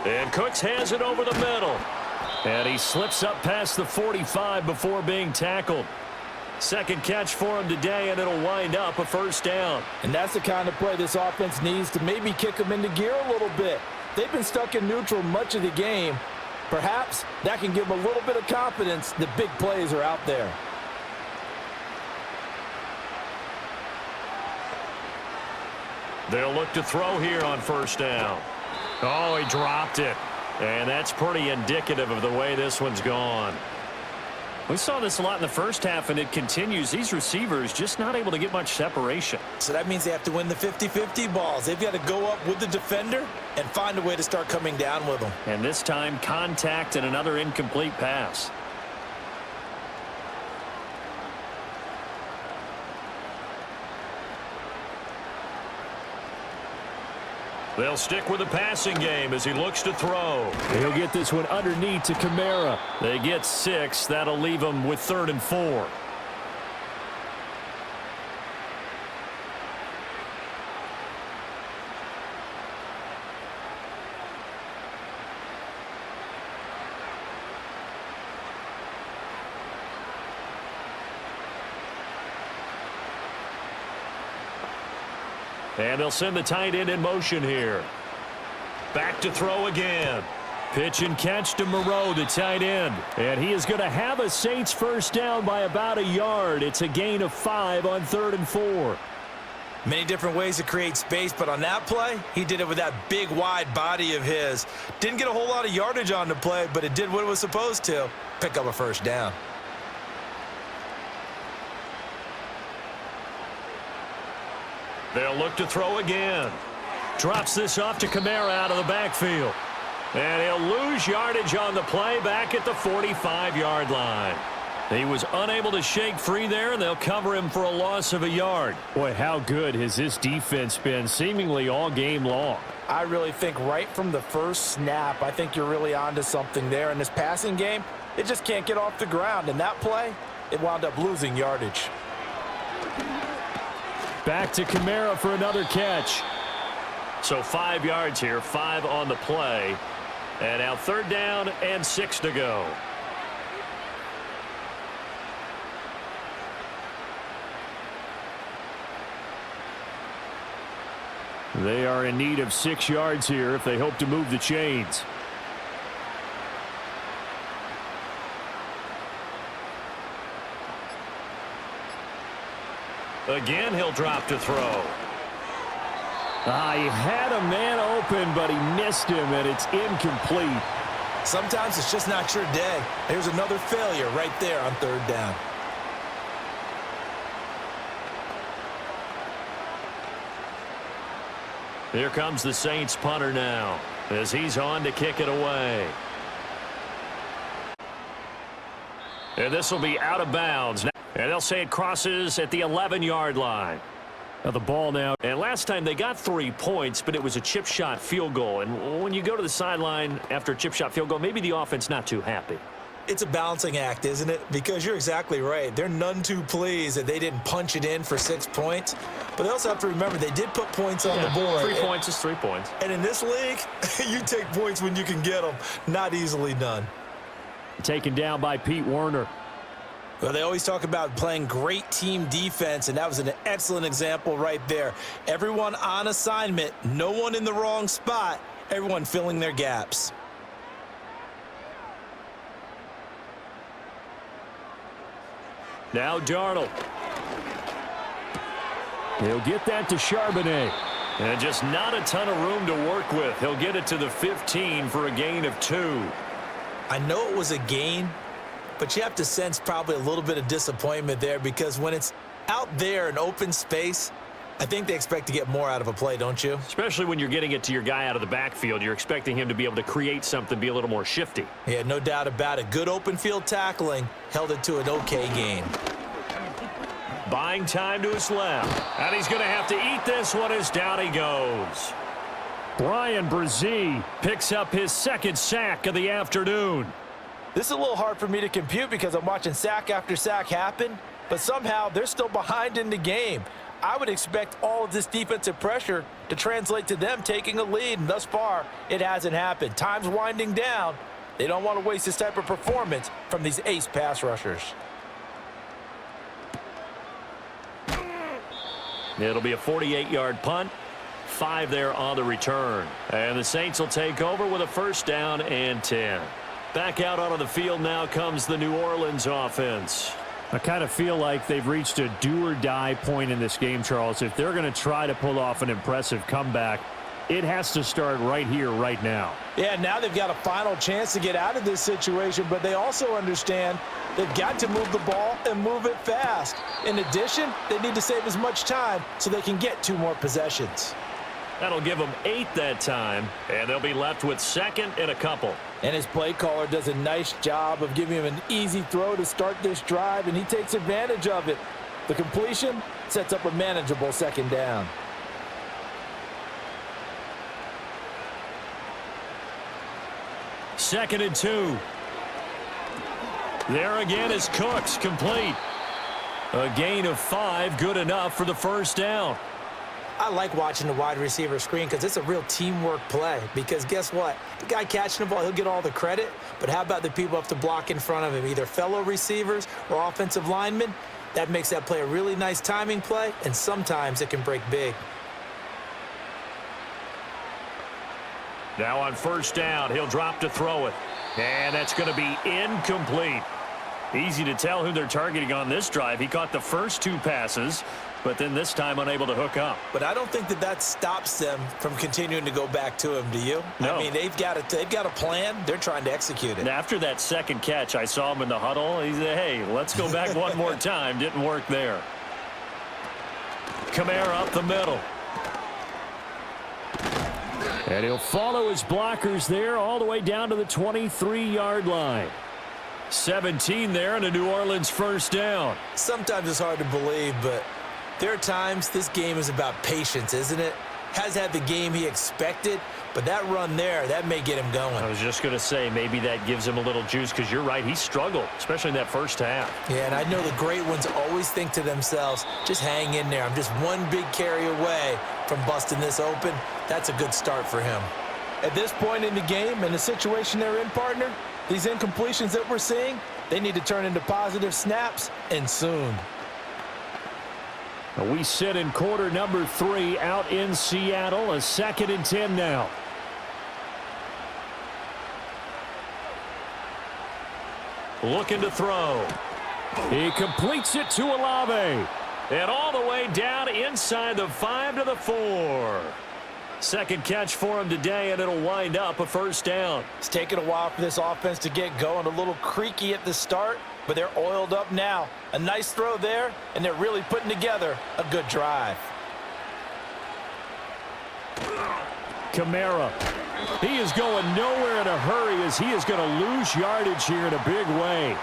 Speaker 1: And Cooks has it over the middle. And he slips up past the 45 before being tackled. Second catch for him today, and it'll wind up a 1st down.
Speaker 2: And that's the kind of play this offense needs to maybe kick them into gear a little bit. They've been stuck in neutral much of the game. Perhaps that can give them a little bit of confidence that big plays are out there.
Speaker 1: They'll look to throw here on 1st down. Oh, he dropped it. And that's pretty indicative of the way this one's gone. We saw this a lot in the first half, and it continues. These receivers just not able to get much separation.
Speaker 2: So that means they have to win the 50-50 balls. They've got to go up with the defender and find a way to start coming down with them.
Speaker 1: And this time, contact and another incomplete pass. They'll stick with the passing game as he looks to throw.
Speaker 3: He'll get this one underneath to Kamara.
Speaker 1: They get 6. That'll leave them with 3rd and 4. And they'll send the tight end in motion here. Back to throw again. Pitch and catch to Moreau, the tight end. And he is going to have a Saints first down by about a yard. It's a gain of 5 on 3rd and 4.
Speaker 2: Many different ways to create space, but on that play, he did it with that big, wide body of his. Didn't get a whole lot of yardage on the play, but it did what it was supposed to. Pick up a first down.
Speaker 1: They'll look to throw again. Drops this off to Kamara out of the backfield. And he'll lose yardage on the play back at the 45-yard line. He was unable to shake free there, and they'll cover him for a loss of a yard.
Speaker 3: Boy, how good has this defense been seemingly all game long?
Speaker 2: I really think right from the first snap, I think you're really onto something there. In this passing game, it just can't get off the ground. And that play, it wound up losing yardage.
Speaker 3: Back to Kamara for another catch.
Speaker 1: So 5 yards here, 5 on the play. And now 3rd down and 6 to go.
Speaker 3: They are in need of 6 yards here if they hope to move the chains.
Speaker 1: Again, he'll drop to throw.
Speaker 3: He had a man open, but he missed him, and it's incomplete.
Speaker 2: Sometimes it's just not your day. Here's another failure right there on 3rd down.
Speaker 1: Here comes the Saints punter now as he's on to kick it away. And this will be out of bounds. And they'll say it crosses at the 11-yard line.
Speaker 3: Now the ball now.
Speaker 1: And last time they got 3 points, but it was a chip shot field goal. And when you go to the sideline after a chip shot field goal, maybe the offense not too happy.
Speaker 2: It's a balancing act, isn't it? Because you're exactly right. They're none too pleased that they didn't punch it in for 6 points. But they also have to remember they did put points on the board.
Speaker 1: 3 points is 3 points.
Speaker 2: And in this league, you take points when you can get them. Not easily done.
Speaker 3: Taken down by Pete Werner.
Speaker 2: Well, they always talk about playing great team defense, and that was an excellent example right there. Everyone on assignment, no one in the wrong spot, everyone filling their gaps.
Speaker 1: Now Darnold.
Speaker 3: He'll get that to Charbonnet.
Speaker 1: And just not a ton of room to work with. He'll get it to the 15 for a gain of 2.
Speaker 2: I know it was a gain, but you have to sense probably a little bit of disappointment there because when it's out there in open space, I think they expect to get more out of a play, don't you?
Speaker 1: Especially when you're getting it to your guy out of the backfield. You're expecting him to be able to create something, be a little more shifty.
Speaker 2: Yeah, no doubt about it. Good open field tackling held it to an okay gain.
Speaker 1: Buying time to his left. And he's going to have to eat this one as down he goes.
Speaker 3: Brian Brzee picks up his 2nd sack of the afternoon.
Speaker 2: This is a little hard for me to compute because I'm watching sack after sack happen, but somehow they're still behind in the game. I would expect all of this defensive pressure to translate to them taking a lead, and thus far, it hasn't happened. Time's winding down. They don't want to waste this type of performance from these ace pass rushers.
Speaker 1: It'll be a 48-yard punt. 5 there on the return. And the Saints will take over with a 1st down and 10. Back out onto the field now comes the New Orleans offense.
Speaker 3: I kind of feel like they've reached a do-or-die point in this game, Charles. If they're going to try to pull off an impressive comeback, it has to start right here, right now.
Speaker 2: Yeah, now they've got a final chance to get out of this situation, but they also understand they've got to move the ball and move it fast. In addition, they need to save as much time so they can get 2 more possessions.
Speaker 1: That'll give them 8 that time, and they'll be left with 2nd and a couple.
Speaker 2: And his play caller does a nice job of giving him an easy throw to start this drive, and he takes advantage of it. The completion sets up a manageable 2nd down.
Speaker 1: 2nd and 2. There again is Cooks, complete. A gain of 5, good enough for the first down.
Speaker 2: I like watching the wide receiver screen because it's a real teamwork play. Because guess what? The guy catching the ball, he'll get all the credit. But how about the people who have to block in front of him, either fellow receivers or offensive linemen? That makes that play a really nice timing play, and sometimes it can break big.
Speaker 1: Now on first down, he'll drop to throw it. And that's going to be incomplete. Easy to tell who they're targeting on this drive. He caught the first 2 passes, but then this time unable to hook up.
Speaker 2: But I don't think that stops them from continuing to go back to him, do you?
Speaker 1: No.
Speaker 2: I mean, they've got a plan. They're trying to execute it.
Speaker 1: And after that second catch, I saw him in the huddle. He said, hey, let's go back one more time. Didn't work there. Kamara up the middle. And he'll follow his blockers there all the way down to the 23-yard line. 17 there and a New Orleans first down.
Speaker 2: Sometimes it's hard to believe, but there are times this game is about patience, isn't it? Has had the game he expected, but that run there, that may get him going.
Speaker 1: I was just going to say, maybe that gives him a little juice because you're right, he struggled, especially in that first half.
Speaker 2: Yeah, and I know the great ones always think to themselves, just hang in there. I'm just one big carry away from busting this open. That's a good start for him. At this point in the game and the situation they're in, partner, these incompletions that we're seeing, they need to turn into positive snaps, and soon.
Speaker 1: We sit in quarter number 3 out in Seattle. A 2nd and 10 now. Looking to throw. He completes it to Olave. And all the way down inside the 5 to the 4. Second catch for him today, and it'll wind up a first down.
Speaker 2: It's taken a while for this offense to get going. A little creaky at the start, but they're oiled up now. A nice throw there, and they're really putting together a good drive.
Speaker 1: Kamara. He is going nowhere in a hurry as he is going to lose yardage here in a big way.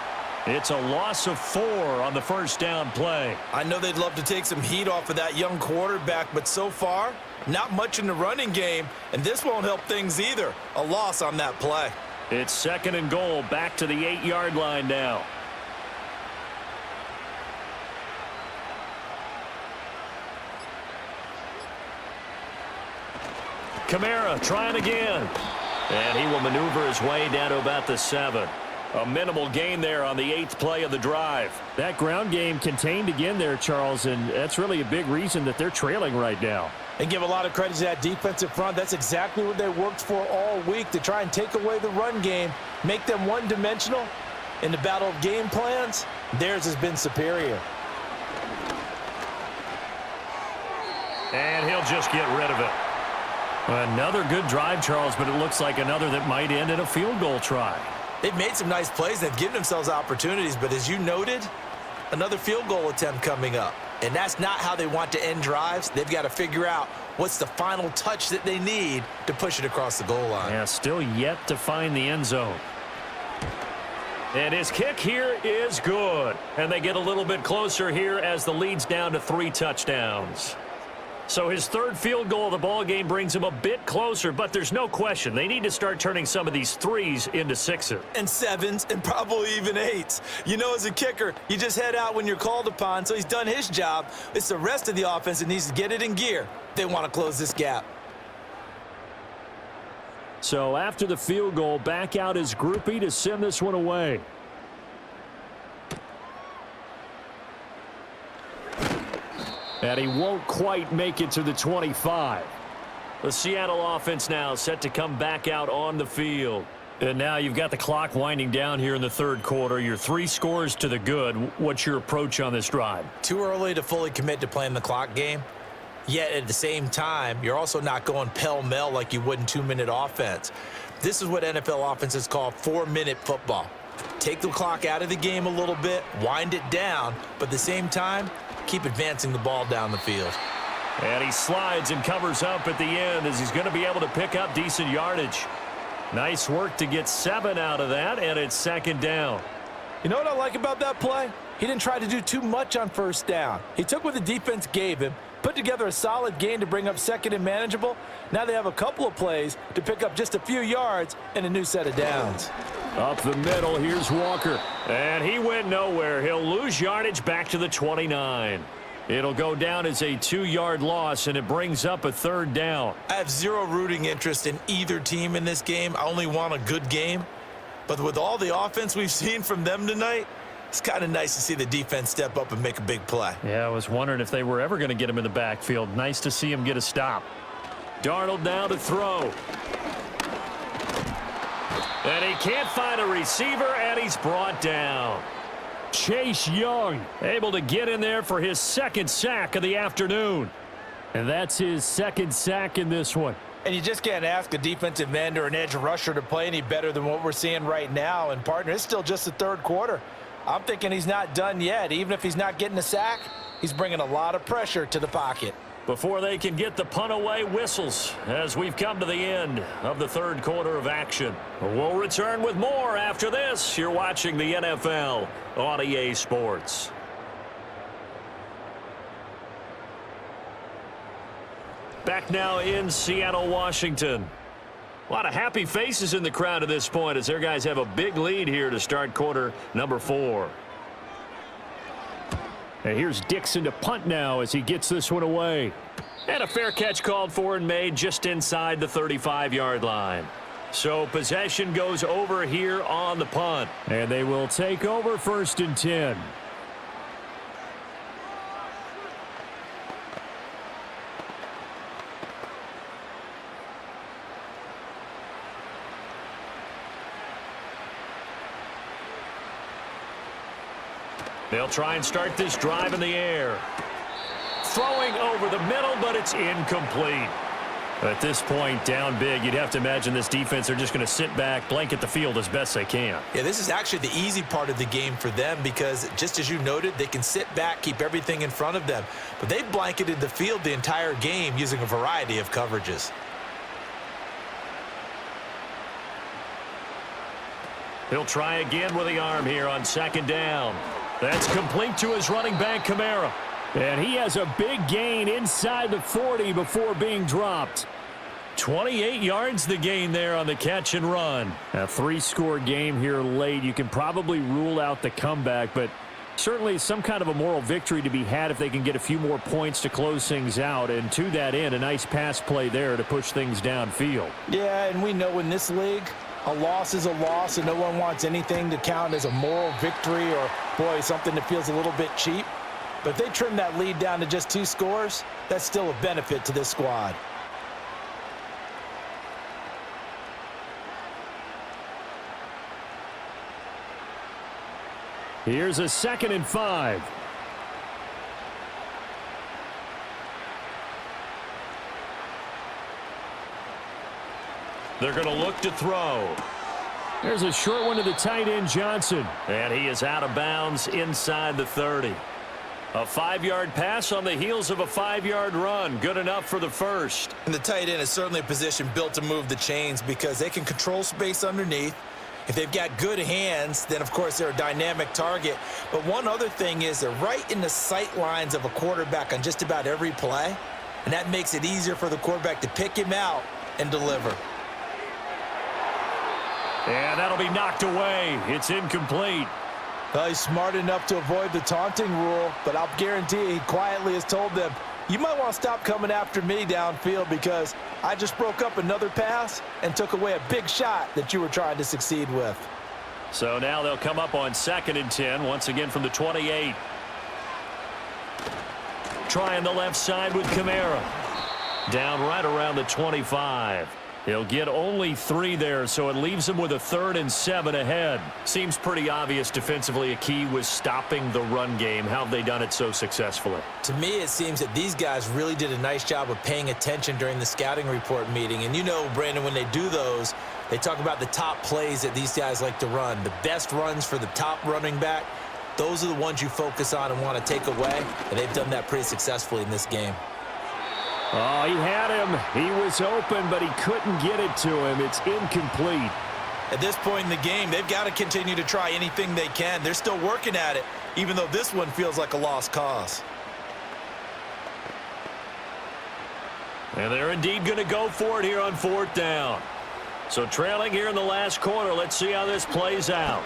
Speaker 1: It's a loss of 4 on the first down play.
Speaker 2: I know they'd love to take some heat off of that young quarterback, but so far, not much in the running game, and this won't help things either. A loss on that play.
Speaker 1: It's 2nd and goal, back to the 8-yard line now. Kamara trying again. And he will maneuver his way down to about the 7. A minimal gain there on the 8th play of the drive.
Speaker 3: That ground game contained again there, Charles, and that's really a big reason that they're trailing right now.
Speaker 2: And give a lot of credit to that defensive front. That's exactly what they worked for all week, to try and take away the run game, make them one-dimensional. In the battle of game plans, theirs has been superior.
Speaker 1: And he'll just get rid of it.
Speaker 3: Another good drive, Charles, but it looks like another that might end in a field goal try.
Speaker 2: They've made some nice plays. They've given themselves opportunities, but as you noted, another field goal attempt coming up. And that's not how they want to end drives. They've got to figure out what's the final touch that they need to push it across the goal line.
Speaker 3: Yeah, still yet to find the end zone.
Speaker 1: And his kick here is good. And they get a little bit closer here as the lead's down to 3 touchdowns. So his 3rd field goal of the ball game brings him a bit closer, but there's no question they need to start turning some of these 3s into 6s.
Speaker 2: And 7s, and probably even 8s. You know, as a kicker, you just head out when you're called upon, so he's done his job. It's the rest of the offense that needs to get it in gear if they want to close this gap.
Speaker 1: So after the field goal, back out his groupie to send this one away. And he won't quite make it to the 25. The Seattle offense now set to come back out on the field.
Speaker 3: And now you've got the clock winding down here in the 3rd quarter. Your 3 scores to the good. What's your approach on this drive?
Speaker 2: Too early to fully commit to playing the clock game. Yet at the same time, you're also not going pell-mell like you would in 2-minute offense. This is what NFL offenses call 4-minute football. Take the clock out of the game a little bit, wind it down, but at the same time, keep advancing the ball down the field.
Speaker 1: And he slides and covers up at the end as he's going to be able to pick up decent yardage. Nice work to get 7 out of that, and it's 2nd down.
Speaker 2: You know what I like about that play? He didn't try to do too much on first down. He took what the defense gave him, Put together a solid game to bring up second and manageable. Now they have a couple of plays to pick up just a few yards and a new set of downs.
Speaker 1: Up the middle, here's Walker. And he went nowhere. He'll lose yardage back to the 29. It'll go down as a 2-yard loss, and it brings up a 3rd down.
Speaker 4: I have zero rooting interest in either team in this game. I only want a good game. But with all the offense we've seen from them tonight, it's kind of nice to see the defense step up and make a big play.
Speaker 3: Yeah, I was wondering if they were ever going to get him in the backfield. Nice to see him get a stop.
Speaker 1: Darnold now to throw. And he can't find a receiver, and he's brought down. Chase Young able to get in there for his 2nd sack of the afternoon. And that's his 2nd sack in this one.
Speaker 2: And you just can't ask a defensive end or an edge rusher to play any better than what we're seeing right now. And, partner, it's still just the 3rd quarter. I'm thinking he's not done yet. Even if he's not getting a sack, he's bringing a lot of pressure to the pocket.
Speaker 1: Before they can get the punt away, whistles as we've come to the end of the 3rd quarter of action. We'll return with more after this. You're watching the NFL on EA Sports. Back now in Seattle, Washington. A lot of happy faces in the crowd at this point as their guys have a big lead here to start quarter number 4.
Speaker 3: And here's Dixon to punt now as he gets this one away.
Speaker 1: And a fair catch called for and made just inside the 35-yard line. So possession goes over here on the punt.
Speaker 3: And they will take over 1st and 10.
Speaker 1: They'll try and start this drive in the air. Throwing over the middle, but it's incomplete.
Speaker 3: At this point, down big, you'd have to imagine this defense are just going to sit back, blanket the field as best they can.
Speaker 4: Yeah, this is actually the easy part of the game for them because, just as you noted, they can sit back, keep everything in front of them. But they've blanketed the field the entire game using a variety of coverages.
Speaker 1: He'll try again with the arm here on 2nd down. That's complete to his running back, Kamara.
Speaker 3: And he has a big gain inside the 40 before being dropped.
Speaker 1: 28 yards the gain there on the catch and run.
Speaker 3: A 3-score game here late. You can probably rule out the comeback, but certainly some kind of a moral victory to be had if they can get a few more points to close things out. And to that end, a nice pass play there to push things downfield.
Speaker 2: Yeah, and we know in this league, a loss is a loss, and no one wants anything to count as a moral victory or, boy, something that feels a little bit cheap. But if they trim that lead down to just 2 scores, that's still a benefit to this squad.
Speaker 3: Here's a 2nd and 5.
Speaker 1: They're going to look to throw.
Speaker 3: There's a short one to the tight end, Johnson.
Speaker 1: And he is out of bounds inside the 30. A 5-yard pass on the heels of a 5-yard run. Good enough for the 1st.
Speaker 4: And the tight end is certainly a position built to move the chains because they can control space underneath. If they've got good hands, then, of course, they're a dynamic target. But one other thing is they're right in the sight lines of a quarterback on just about every play. And that makes it easier for the quarterback to pick him out and deliver.
Speaker 1: And that'll be knocked away. It's incomplete.
Speaker 2: Well, he's smart enough to avoid the taunting rule, but I'll guarantee he quietly has told them, you might want to stop coming after me downfield because I just broke up another pass and took away a big shot that you were trying to succeed with.
Speaker 1: So now they'll come up on 2nd and 10, once again from the 28. Trying the left side with Kamara. Down right around the 25. He'll get only 3 there, so it leaves him with a 3rd and 7 ahead. Seems pretty obvious defensively a key was stopping the run game. How have they done it so successfully?
Speaker 4: To me, it seems that these guys really did a nice job of paying attention during the scouting report meeting. And you know, Brandon, when they do those, they talk about the top plays that these guys like to run. The best runs for the top running back, those are the ones you focus on and want to take away. And they've done that pretty successfully in this game.
Speaker 3: Oh, he had him. He was open, but he couldn't get it to him. It's incomplete.
Speaker 4: At this point in the game, they've got to continue to try anything they can. They're still working at it, even though this one feels like a lost cause.
Speaker 1: And they're indeed going to go for it here on 4th down. So trailing here in the last quarter. Let's see how this plays out.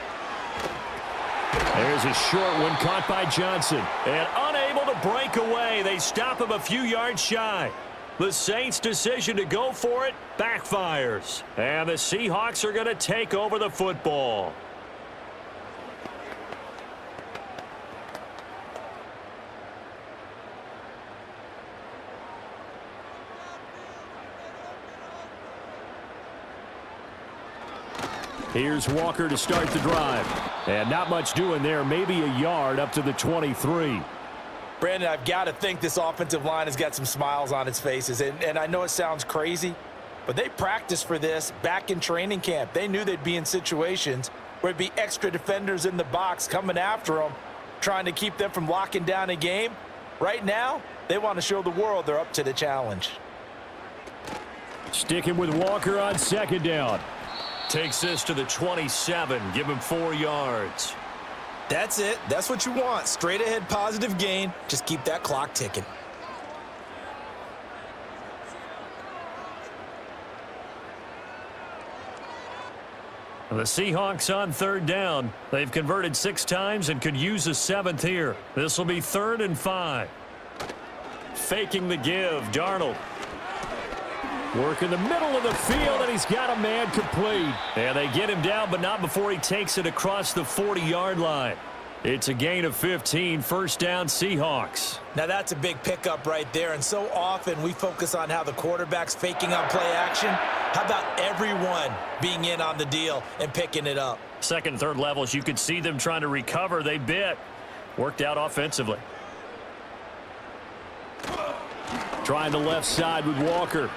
Speaker 1: There's a short one caught by Johnson. And unable to break away. They stop him a few yards shy. The Saints' decision to go for it backfires. And the Seahawks are going to take over the football. Here's Walker to start the drive. And not much doing there. Maybe a yard up to the 23.
Speaker 4: Brandon, I've got to think this offensive line has got some smiles on its faces. And I know it sounds crazy, but they practiced for this back in training camp. They knew they'd be in situations where there'd be extra defenders in the box coming after them, trying to keep them from locking down a game. Right now, they want to show the world they're up to the challenge.
Speaker 1: Sticking with Walker on 2nd down. Takes this to the 27. Give him 4 yards.
Speaker 4: That's it. That's what you want. Straight ahead positive gain. Just keep that clock ticking.
Speaker 1: The Seahawks on 3rd down. They've converted 6 times and could use a 7th here. This will be 3rd and 5. Faking the give. Darnold. Work in the middle of the field, and he's got a man complete. And they get him down, but not before he takes it across the 40-yard line. It's a gain of 15, 1st down Seahawks.
Speaker 4: Now that's a big pickup right there, and so often we focus on how the quarterback's faking on play action. How about everyone being in on the deal and picking it up?
Speaker 1: 2nd and 3rd levels, you could see them trying to recover. They bit. Worked out offensively. Trying the left side with Walker.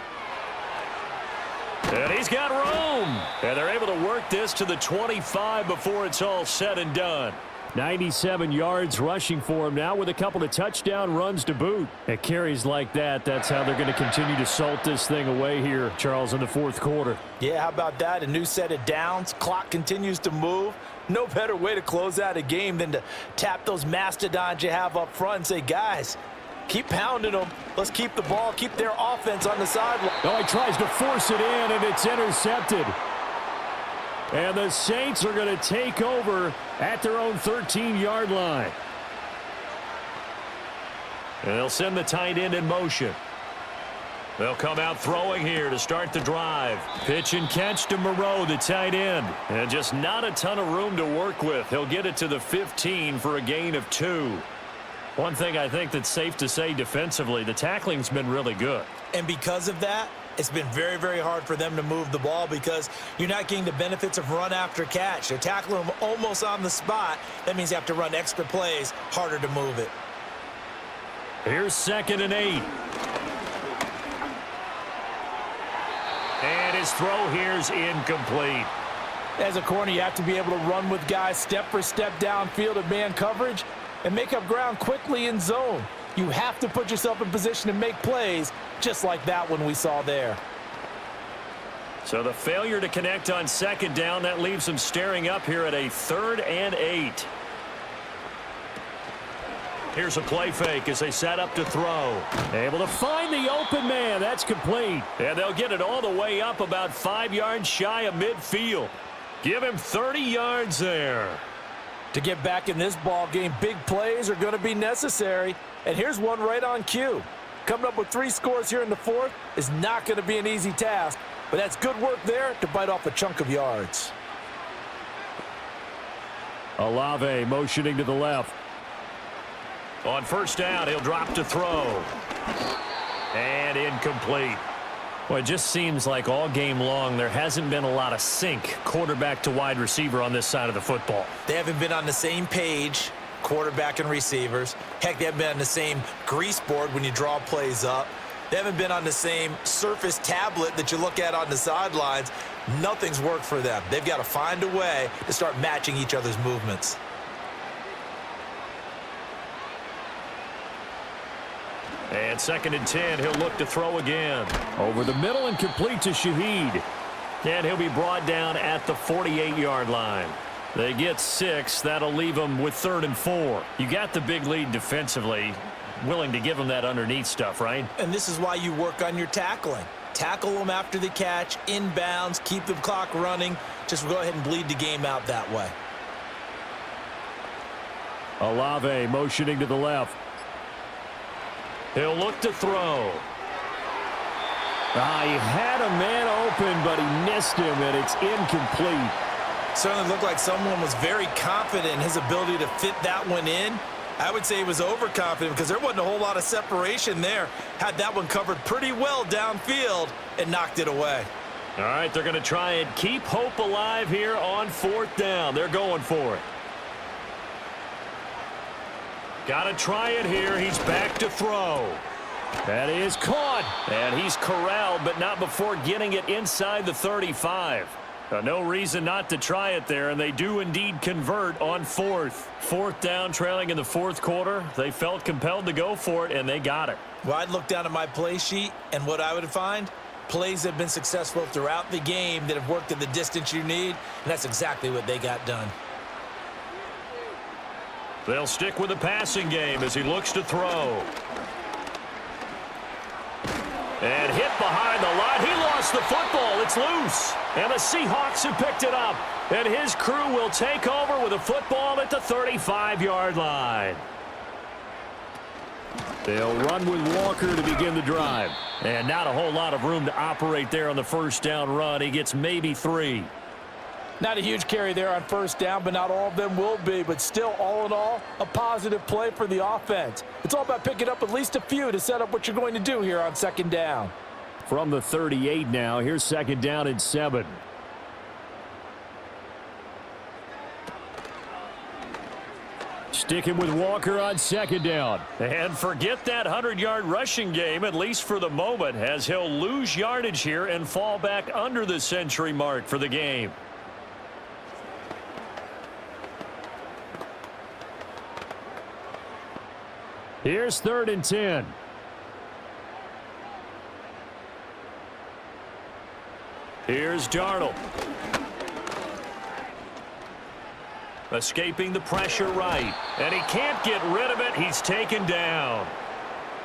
Speaker 1: And he's got room. And they're able to work this to the 25 before it's all said and done. 97 yards rushing for him now with a couple of touchdown runs to boot. At carries like that, that's how they're going to continue to salt this thing away here, Charles, in the 4th quarter.
Speaker 4: Yeah, how about that? A new set of downs. Clock continues to move. No better way to close out a game than to tap those mastodons you have up front and say, guys, keep pounding them. Let's keep the ball, keep their offense on the sideline.
Speaker 1: Oh, he tries to force it in, and it's intercepted. And the Saints are going to take over at their own 13-yard line. And they'll send the tight end in motion. They'll come out throwing here to start the drive. Pitch and catch to Moreau, the tight end. And just not a ton of room to work with. He'll get it to the 15 for a gain of 2. One thing I think that's safe to say defensively, the tackling's been really good.
Speaker 4: And because of that, it's been very, very hard for them to move the ball because you're not getting the benefits of run after catch. They're tackling them almost on the spot. That means you have to run extra plays, harder to move it.
Speaker 1: Here's 2nd and 8. And his throw here's incomplete.
Speaker 2: As a corner, you have to be able to run with guys step for step downfield of man coverage and make up ground quickly in zone. You have to put yourself in position to make plays, just like that one we saw there.
Speaker 1: So the failure to connect on 2nd down, that leaves them staring up here at a 3rd and 8. Here's a play fake as they set up to throw. Able to find the open man. That's complete. And they'll get it all the way up about 5 yards shy of midfield. Give him 30 yards there.
Speaker 2: To get back in this ball game, big plays are going to be necessary. And here's one right on cue. Coming up with 3 scores here in the 4th is not going to be an easy task, but that's good work there to bite off a chunk of yards.
Speaker 1: Olave motioning to the left. On 1st down, he'll drop to throw. And incomplete. Well, it just seems like all game long there hasn't been a lot of sync quarterback to wide receiver on this side of the football.
Speaker 4: They haven't been on the same page, quarterback and receivers. Heck, they haven't been on the same grease board when you draw plays up. They haven't been on the same surface tablet that you look at on the sidelines. Nothing's worked for them. They've got to find a way to start matching each other's movements.
Speaker 1: And 2nd and 10, he'll look to throw again. Over the middle and complete to Shaheed. And he'll be brought down at the 48-yard line. They get 6. That'll leave them with 3rd and 4. You got the big lead defensively.
Speaker 3: willing to give him that underneath stuff, right?
Speaker 4: And this is why you work on your tackling. Tackle them after the catch, inbounds, keep the clock running. Just go ahead and bleed the game out that way.
Speaker 1: Olave motioning to the left. He'll look to throw. He had a man open, but he missed him, and it's incomplete.
Speaker 4: Certainly looked like someone was very confident in his ability to fit that one in. I would say he was overconfident because there wasn't a whole lot of separation there. Had that one covered pretty well downfield and knocked it away.
Speaker 1: All right, they're going to try and keep hope alive here on 4th down. They're going for it. Got to try it here. He's back to throw. That is caught. And he's corralled, but not before getting it inside the 35. No reason not to try it there, and they do indeed convert on 4th. 4th down, trailing in the 4th quarter. They felt compelled to go for it, and they got it.
Speaker 4: Well, I'd look down at my play sheet, and what I would find, plays have been successful throughout the game that have worked at the distance you need, and that's exactly what they got done.
Speaker 1: They'll stick with the passing game as he looks to throw. And hit behind the line. He lost the football. It's loose. And the Seahawks have picked it up. And his crew will take over with a football at the 35-yard line. They'll run with Walker to begin the drive. And not a whole lot of room to operate there on the 1st down run. He gets maybe 3.
Speaker 2: Not a huge carry there on 1st down, but not all of them will be. But still, all in all, a positive play for the offense. It's all about picking up at least a few to set up what you're going to do here on 2nd down.
Speaker 1: From the 38 now, here's 2nd down and 7. Sticking with Walker on 2nd down. And forget that 100-yard rushing game, at least for the moment, as he'll lose yardage here and fall back under the century mark for the game. Here's 3rd and 10. Here's Darnold. Escaping the pressure right. And he can't get rid of it. He's taken down.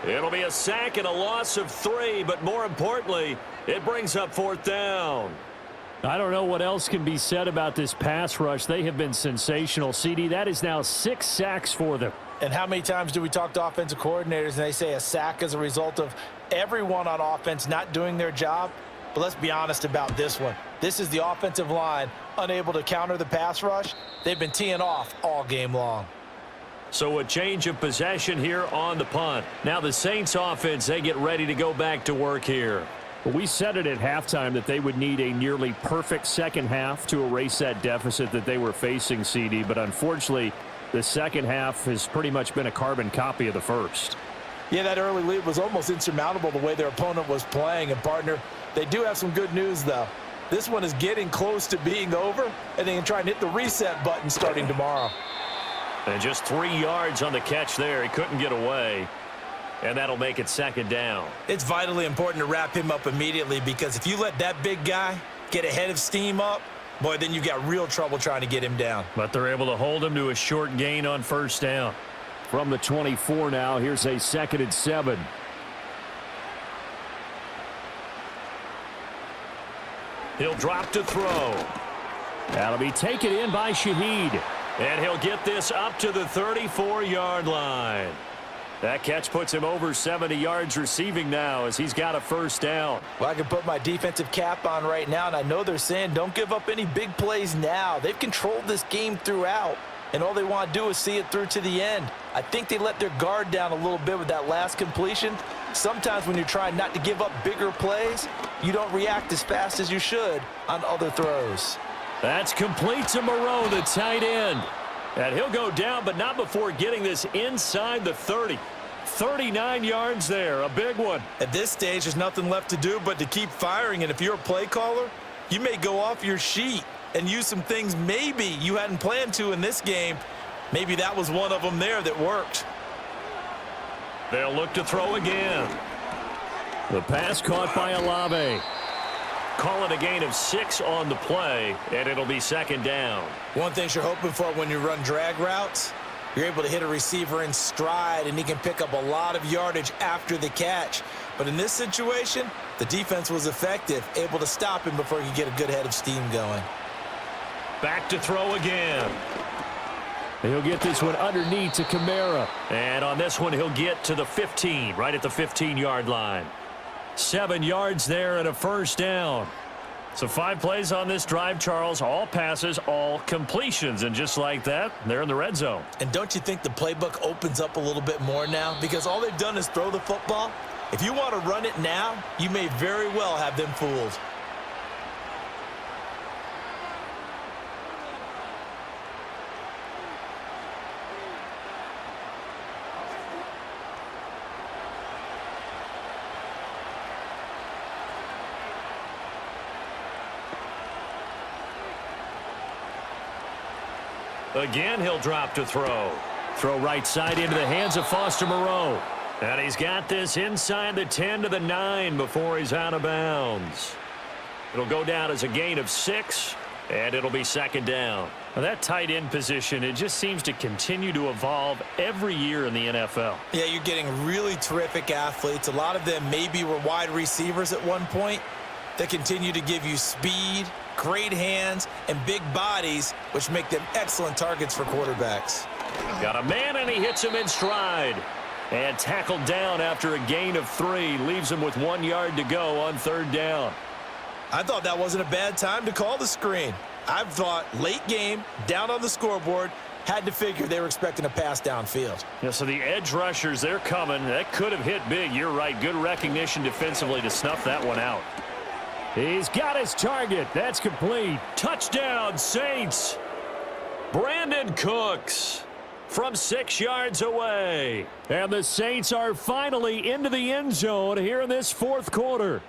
Speaker 1: It'll be a sack and a loss of 3, but more importantly, it brings up 4th down. I don't know what else can be said about this pass rush. They have been sensational. CD, that is now 6 sacks for them.
Speaker 2: And how many times do we talk to offensive coordinators and they say a sack as a result of everyone on offense not doing their job? But let's be honest about this one. This is the offensive line unable to counter the pass rush. They've been teeing off all game long.
Speaker 1: So a change of possession here on the punt. Now the Saints offense, they get ready to go back to work here. We said it at halftime that they would need a nearly perfect second half to erase that deficit that they were facing, CD. But unfortunately, the second half has pretty much been a carbon copy of the first.
Speaker 2: Yeah, that early lead was almost insurmountable the way their opponent was playing. And, partner, they do have some good news, though. This one is getting close to being over, and they can try and hit the reset button starting tomorrow.
Speaker 1: And just 3 yards on the catch there. He couldn't get away. And that'll make it 2nd down.
Speaker 4: It's vitally important to wrap him up immediately because if you let that big guy get ahead of steam up, boy, then you've got real trouble trying to get him down.
Speaker 1: But they're able to hold him to a short gain on 1st down. From the 24 now, here's a 2nd and 7. He'll drop to throw. That'll be taken in by Shaheed. And he'll get this up to the 34-yard line. That catch puts him over 70 yards receiving now as he's got a 1st down.
Speaker 2: Well, I can put my defensive cap on right now, and I know they're saying don't give up any big plays now. They've controlled this game throughout, and all they want to do is see it through to the end. I think they let their guard down a little bit with that last completion. Sometimes when you're trying not to give up bigger plays, you don't react as fast as you should on other throws.
Speaker 1: That's complete to Moreau, the tight end. And he'll go down, but not before getting this inside the 30. 39 yards there, a big one.
Speaker 4: At this stage, there's nothing left to do but to keep firing. And if you're a play caller, you may go off your sheet and use some things maybe you hadn't planned to in this game. Maybe that was one of them there that worked.
Speaker 1: They'll look to throw again. The pass caught by Olave. Call it a gain of 6 on the play, and it'll be 2nd down.
Speaker 4: One thing you're hoping for when you run drag routes, You're able to hit a receiver in stride, and he can pick up a lot of yardage after the catch. But in this situation, the defense was effective, able to stop him before he could get a good head of steam going.
Speaker 1: Back to throw again. He'll get this one underneath to Kamara. And on this one, he'll get to the 15, right at the 15-yard line. 7 yards there and a first down. So 5 plays on this drive, Charles. All passes, all completions. And just like that, they're in the red zone.
Speaker 4: And don't you think the playbook opens up a little bit more now? Because all they've done is throw the football. If you want to run it now, you may very well have them fooled.
Speaker 1: Again, he'll drop to throw. Throw right side into the hands of Foster Moreau. And he's got this inside the 10 to the 9 before he's out of bounds. It'll go down as a gain of 6, and it'll be second down. Now that tight end position, it just seems to continue to evolve every year in the NFL.
Speaker 4: Yeah, you're getting really terrific athletes. A lot of them maybe were wide receivers at one point. They continue to give you speed, great hands, and big bodies, which make them excellent targets for quarterbacks.
Speaker 1: Got a man, and he hits him in stride. And tackled down after a gain of 3. Leaves him with 1 yard to go on third down.
Speaker 4: I thought that wasn't a bad time to call the screen. I thought late game, down on the scoreboard, had to figure they were expecting a pass downfield.
Speaker 1: Yeah, so the edge rushers, they're coming. That could have hit big. You're right. Good recognition defensively to snuff that one out. He's got his target. That's complete. Touchdown, Saints. Brandon Cooks from 6 yards away. And the Saints are finally into the end zone here in this fourth quarter.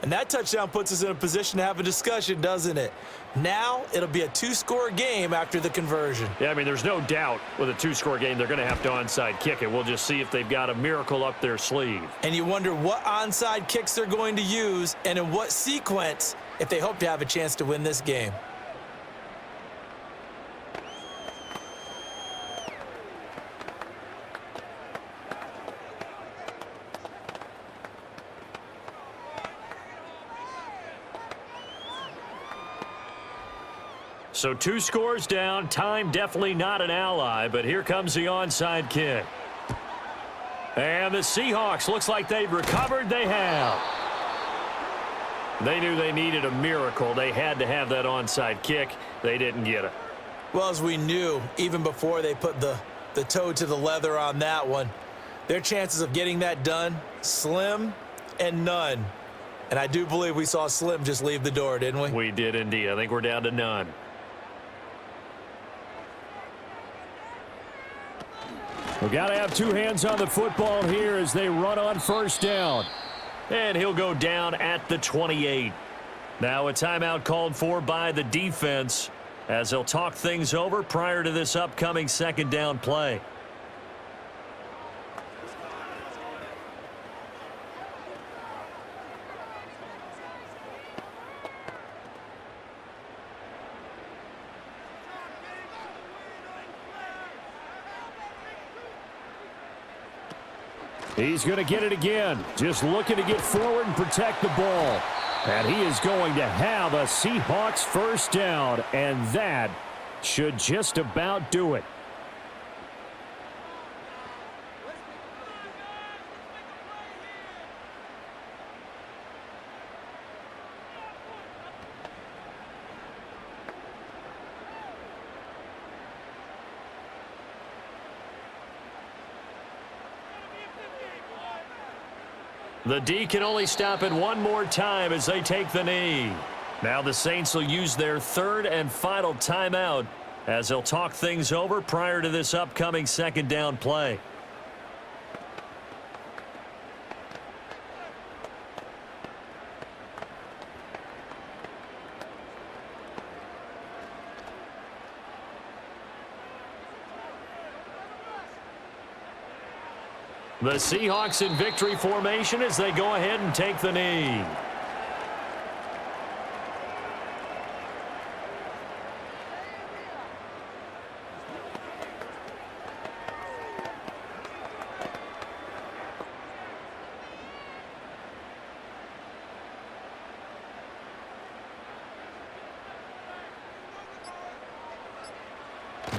Speaker 4: And that touchdown puts us in a position to have a discussion, doesn't it? Now it'll be a 2-score game after the conversion.
Speaker 1: Yeah, I mean, there's no doubt with a 2-score game they're going to have to onside kick it. We'll just see if they've got a miracle up their sleeve.
Speaker 4: And you wonder what onside kicks they're going to use and in what sequence if they hope to have a chance to win this game.
Speaker 1: So 2 scores down. Time definitely not an ally, but here comes the onside kick. And the Seahawks, looks like they've recovered. They have. They knew they needed a miracle. They had to have that onside kick. They didn't get it.
Speaker 4: Well, as we knew, even before they put the toe to the leather on that one, their chances of getting that done, slim and none. And I do believe we saw Slim just leave the door, didn't we?
Speaker 1: We did indeed. I think we're down to none. We've got to have 2 hands on the football here as they run on first down. And he'll go down at the 28. Now a timeout called for by the defense as they'll talk things over prior to this upcoming second down play. He's going to get it again. Just looking to get forward and protect the ball. And he is going to have a Seahawks first down. And that should just about do it. The D can only stop it one more time as they take the knee. Now the Saints will use their 3rd and final timeout as they'll talk things over prior to this upcoming second down play. The Seahawks in victory formation as they go ahead and take the knee.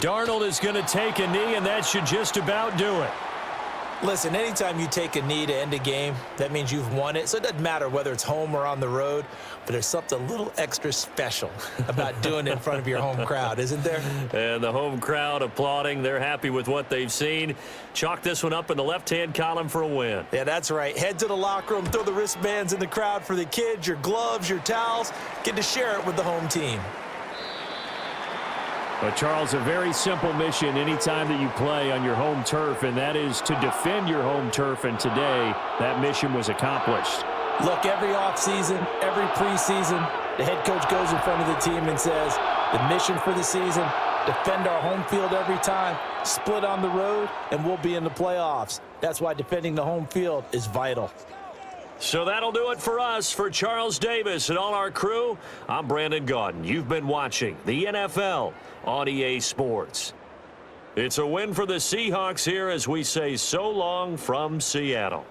Speaker 1: Darnold is going to take a knee, and that should just about do it.
Speaker 4: Listen, anytime you take a knee to end a game, that means you've won it. So it doesn't matter whether it's home or on the road, but there's something a little extra special about doing it in front of your home crowd, isn't there?
Speaker 1: And the home crowd applauding. They're happy with what they've seen. Chalk this one up in the left-hand column for a win.
Speaker 4: Yeah, that's right. Head to the locker room, throw the wristbands in the crowd for the kids, your gloves, your towels. Get to share it with the home team.
Speaker 1: But, Charles, a very simple mission anytime that you play on your home turf, and that is to defend your home turf. And today, that mission was accomplished.
Speaker 4: Look, every offseason, every preseason, the head coach goes in front of the team and says, the mission for the season, defend our home field every time, split on the road, and we'll be in the playoffs. That's why defending the home field is vital.
Speaker 1: So that'll do it for us. For Charles Davis and all our crew, I'm Brandon Gaudin. You've been watching the NFL on EA Sports. It's a win for the Seahawks here as we say so long from Seattle.